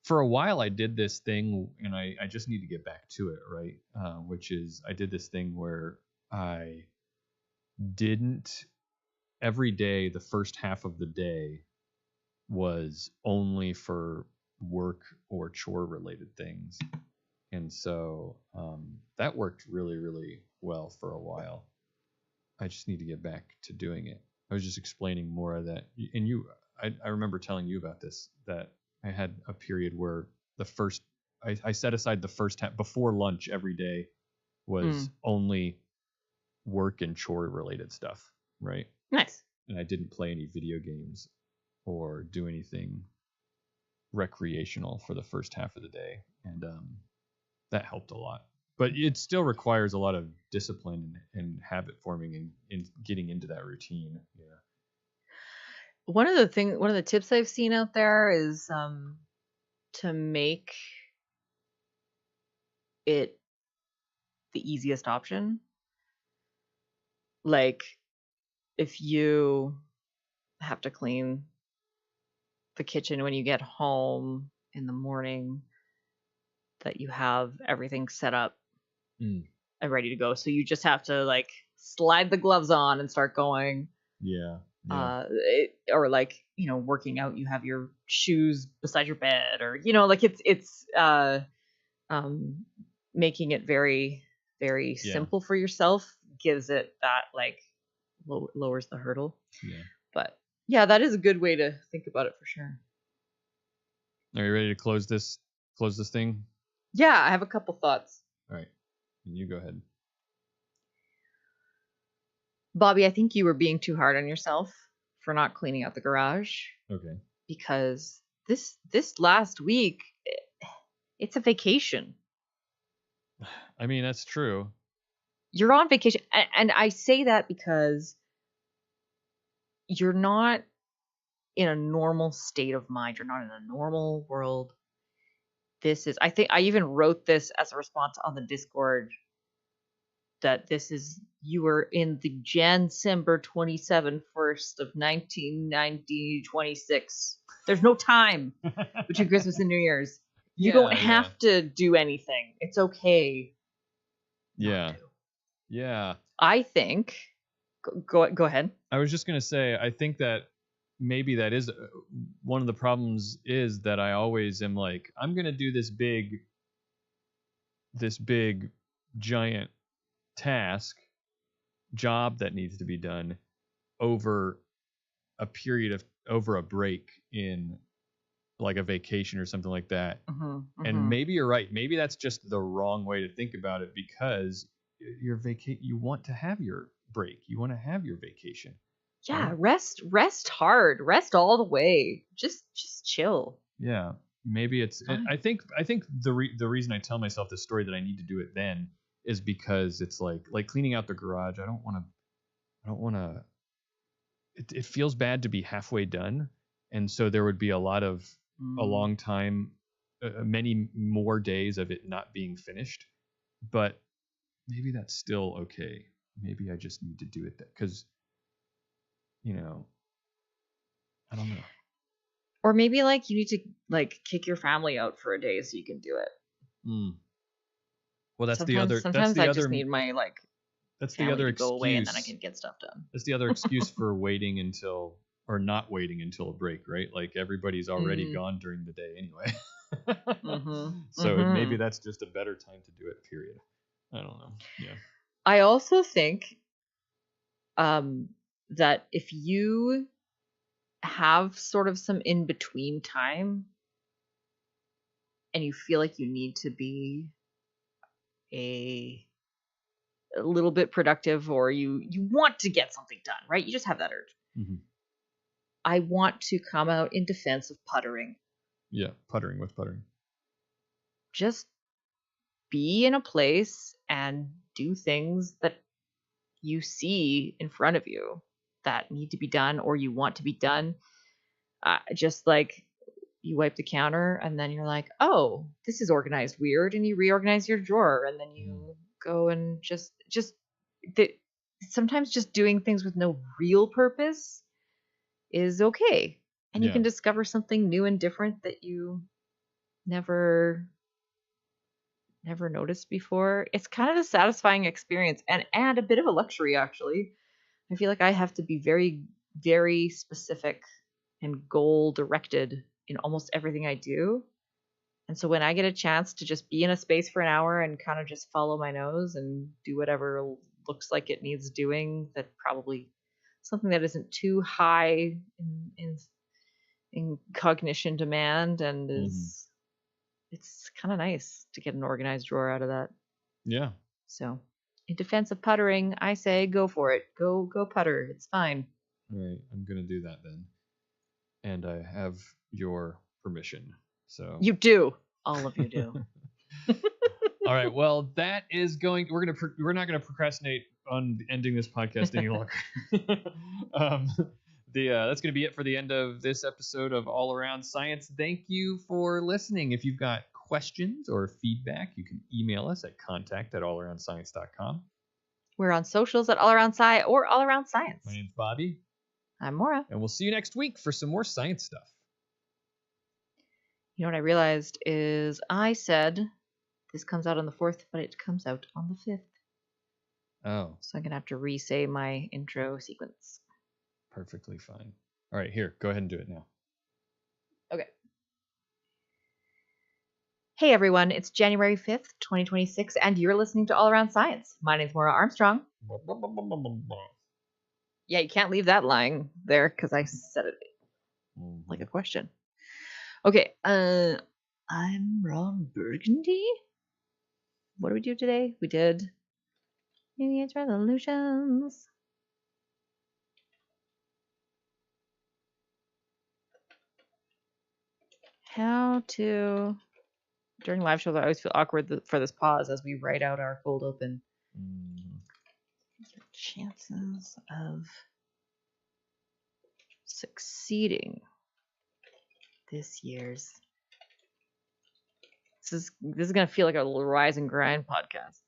For a while, I did this thing, and I just need to get back to it, right? Which is, I did this thing where I didn't, every day, the first half of the day was only for work or chore related things. And so that worked really, really well for a while. I just need to get back to doing it. I was just explaining more of that. And I remember telling you about this, that I had a period where I set aside the first half before lunch every day was only work and chore related stuff, right? Nice. And I didn't play any video games or do anything recreational for the first half of the day. And that helped a lot. But it still requires a lot of discipline and habit forming and getting into that routine. Yeah. One of the tips I've seen out there is to make it the easiest option. Like if you have to clean the kitchen when you get home in the morning, that you have everything set up and ready to go. So you just have to like slide the gloves on and start going. Yeah. Or like, working out, you have your shoes beside your bed, or like it's making it very, very simple for yourself gives it that like lowers the hurdle. Yeah. But yeah, that is a good way to think about it for sure. Are you ready to close this thing? Yeah, I have a couple thoughts. All right. And you go ahead. Bobby, I think you were being too hard on yourself for not cleaning out the garage. Okay. Because this last week, it's a vacation. I mean, that's true. You're on vacation. And I say that because you're not in a normal state of mind. You're not in a normal world. I think I even wrote this as a response on the Discord, that you were in the January 27 1st of 1926. There's no time between Christmas and New Year's. You don't have to do anything. It's okay. Yeah. Yeah. I think. Go ahead. I was just gonna say, I think that maybe that is one of the problems, is that I always am like, I'm going to do this big giant job that needs to be done over over a break in like a vacation or something like that. And maybe you're right. Maybe that's just the wrong way to think about it, because you want to have your break. You want to have your vacation. Yeah, right? Rest hard. Rest all the way. Just chill. Yeah. Maybe it's I think the reason I tell myself this story that I need to do it then is because it's like cleaning out the garage. I don't want to it feels bad to be halfway done, and so there would be a long time, many more days of it not being finished. But maybe that's still okay. Maybe I just need to do it because, I don't know. Or maybe like you need to like kick your family out for a day so you can do it. Well, sometimes I just need my that's the other excuse. Go away and then I can get stuff done. That's the other excuse for not waiting until a break, right? Like everybody's already gone during the day anyway. So maybe that's just a better time to do it, period. I don't know. Yeah. I also think that if you have sort of some in-between time and you feel like you need to be a little bit productive, or you want to get something done, right? You just have that urge. I want to come out in defense of puttering. Yeah, puttering. What's puttering? Just be in a place and do things that you see in front of you that need to be done or you want to be done. Just like you wipe the counter and then you're like, oh, this is organized weird, and you reorganize your drawer, and then you go and sometimes just doing things with no real purpose is okay, and you can discover something new and different that you never noticed before. It's kind of a satisfying experience and a bit of a luxury, actually. I feel like I have to be very, very specific and goal directed in almost everything I do. And so when I get a chance to just be in a space for an hour and kind of just follow my nose and do whatever looks like it needs doing, that probably something that isn't too high in cognition demand, and it's kind of nice to get an organized drawer out of that. Yeah. So in defense of puttering, I say go for it. Go putter. It's fine. All right. I'm going to do that then. And I have your permission. So you do. All of you do. All right. Well, that is going. We're not going to procrastinate on ending this podcast any longer. That's going to be it for the end of this episode of All Around Science. Thank you for listening. If you've got questions or feedback, you can email us at contact@allaroundscience.com. We're on socials at All Around Sci or All Around Science. My name's Bobby. I'm Maura. And we'll see you next week for some more science stuff. You know what I realized is I said this comes out on the 4th, but it comes out on the 5th. Oh. So I'm going to have to re-say my intro sequence. Perfectly fine. All right, here, go ahead and do it now. Okay. Hey everyone, it's January 5th, 2026, and you're listening to All Around Science. My name's Maura Armstrong. Yeah, you can't leave that lying there because I said it like a question. Okay, I'm Ron Burgundy. What did we do today? We did New Year's resolutions. During live shows, I always feel awkward for this pause as we write out our cold open. Chances of succeeding this year's. This is gonna feel like a little rise and grind podcast.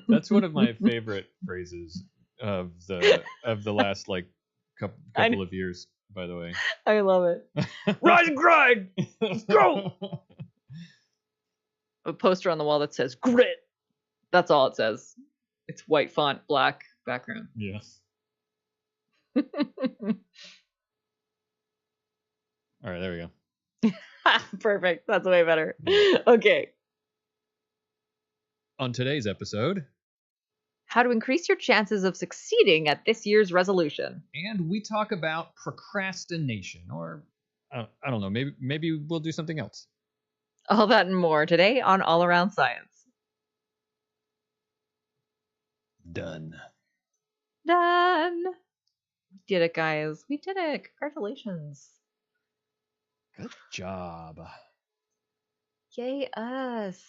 That's one of my favorite phrases of the last couple of years, by the way. I love it. Rise and grind. Let's go. A poster on the wall that says grit. That's all it says. It's white font, black background. Yeah. All right, there we go. Perfect. That's way better. Yeah. Okay. On today's episode, how to increase your chances of succeeding at this year's resolution. And we talk about procrastination, or I don't know, maybe we'll do something else. All that and more today on All Around Science. Done. We did it, guys. We did it. Congratulations. Good job. Yay us.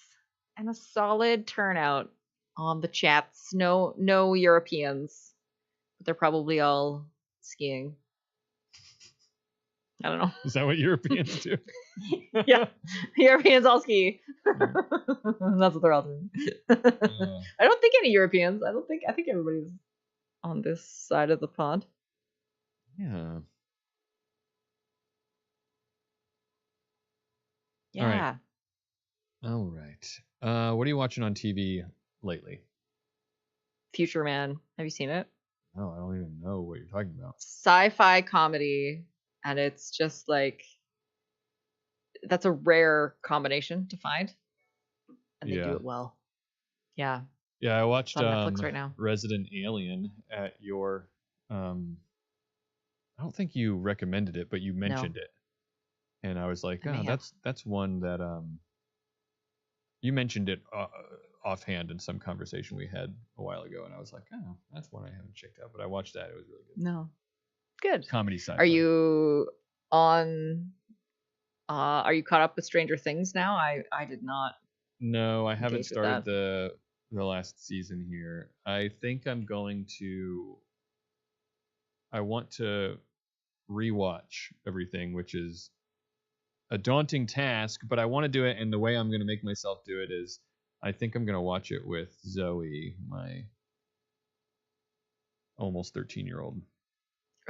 And a solid turnout on the chats. No Europeans. But they're probably all skiing. I don't know. Is that what Europeans do? Yeah. Europeans all ski. That's what they're all doing. I don't think any Europeans. I think everybody's on this side of the pond. Yeah. Yeah. All right. What are you watching on TV lately? Future Man. Have you seen it? No, I don't even know what you're talking about. Sci-fi comedy, and it's just like that's a rare combination to find, and they do it well. Yeah. Yeah, I watched on Netflix right now. Resident Alien at your. I don't think you recommended it, but you mentioned it, and I was like, that's one that you mentioned it offhand in some conversation we had a while ago, and I was like, oh, that's one I haven't checked out, but I watched that. It was really good. No. Good. Comedy sci-fi. Are you on are you caught up with Stranger Things now? I did not. No, I haven't started the last season here. I think I'm going to I want to rewatch everything, which is a daunting task, but I want to do it, and the way I'm going to make myself do it is I think I'm going to watch it with Zoe, my almost 13-year-old.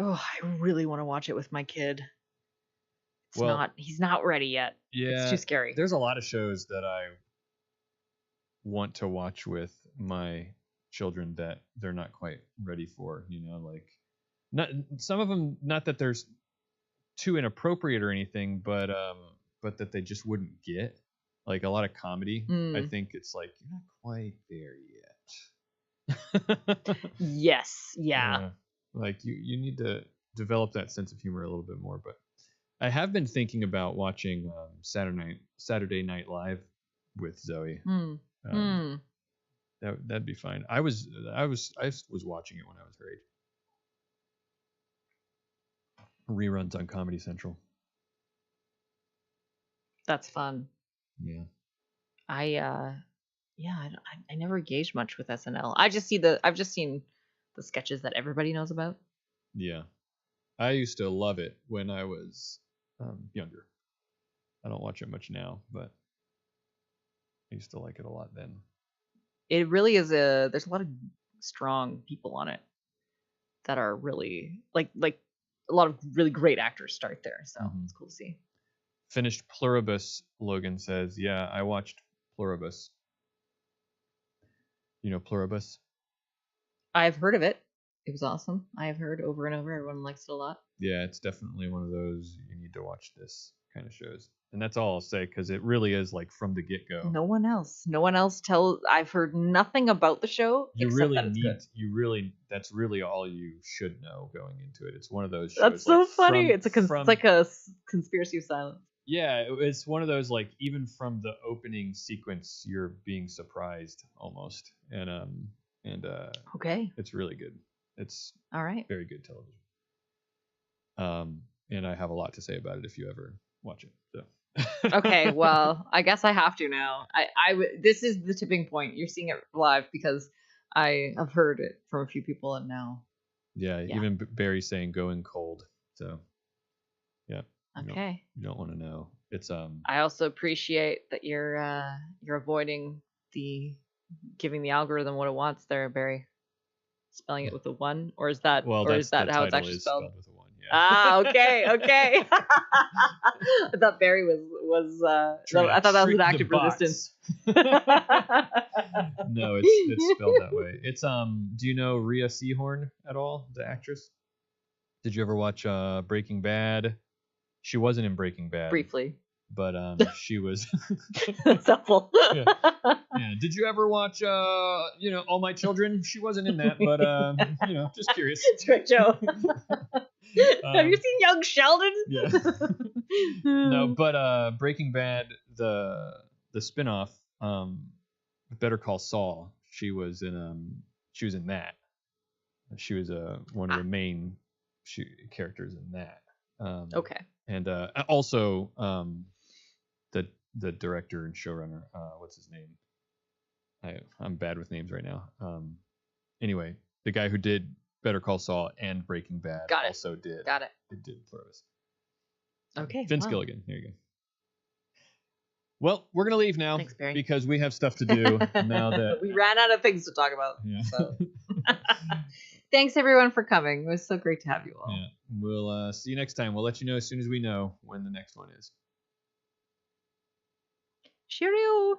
Oh, I really want to watch it with my kid. He's not ready yet. Yeah. It's too scary. There's a lot of shows that I want to watch with my children that they're not quite ready for, like not some of them, not that there's too inappropriate or anything, but that they just wouldn't get. Like a lot of comedy, I think it's like you're not quite there yet. Yes, yeah. Like you need to develop that sense of humor a little bit more. But I have been thinking about watching Saturday Night Live with Zoe. That'd be fine. I was watching it when I was her age. Reruns on Comedy Central. That's fun. Yeah. I never engaged much with SNL. I've just seen the sketches that everybody knows about. Yeah. I used to love it when I was younger. I don't watch it much now, but I used to like it a lot then. It really is there's a lot of strong people on it that are really like a lot of really great actors start there, so it's cool to see. Finished Pluribus, Logan says. Yeah, I watched Pluribus. You know Pluribus? I've heard of it. It was awesome. I have heard over and over. Everyone likes it a lot. Yeah, it's definitely one of those you need to watch this kind of shows. And that's all I'll say, because it really is like from the get-go. No one else I've heard nothing about the show. That's really all you should know going into it. It's one of those shows. That's so funny. It's like a conspiracy of silence. Yeah, it's one of those, like, even from the opening sequence, you're being surprised almost. And okay. It's really good. It's all right. Very good television. And I have a lot to say about it if you ever watch it. So. Okay, well, I guess I have to now. This is the tipping point. You're seeing it live because I have heard it from a few people, and now. Yeah. Even Barry saying going cold. So, yeah. Okay. You don't want to know. It's I also appreciate that you're avoiding giving the algorithm what it wants there, Barry. Spelling it with a 1, or is that how it's actually spelled? With a 1, Okay. I thought Barry was I thought that was an active resistance. No, it's spelled that way. It's do you know Rhea Seehorn at all, the actress? Did you ever watch Breaking Bad? She wasn't in Breaking Bad. Briefly. But she was That's helpful. Yeah. Did you ever watch All My Children? She wasn't in that, but just curious. That's right, Joe. Have you seen Young Sheldon? Yeah. No, but Breaking Bad, the spinoff, Better Call Saul, she was in that. She was one of the main characters in that. Okay. And also the director and showrunner, what's his name? I'm bad with names right now. Anyway, the guy who did Better Call Saul and Breaking Bad also did. Got it. It did Flores. Okay. Vince Gilligan. Here you go. Well, we're gonna leave now. Thanks, Barry. Because we have stuff to do now that we ran out of things to talk about. Yeah. So. Thanks everyone for coming. It was so great to have you all. Yeah. We'll see you next time. We'll let you know as soon as we know when the next one is. Cheerio.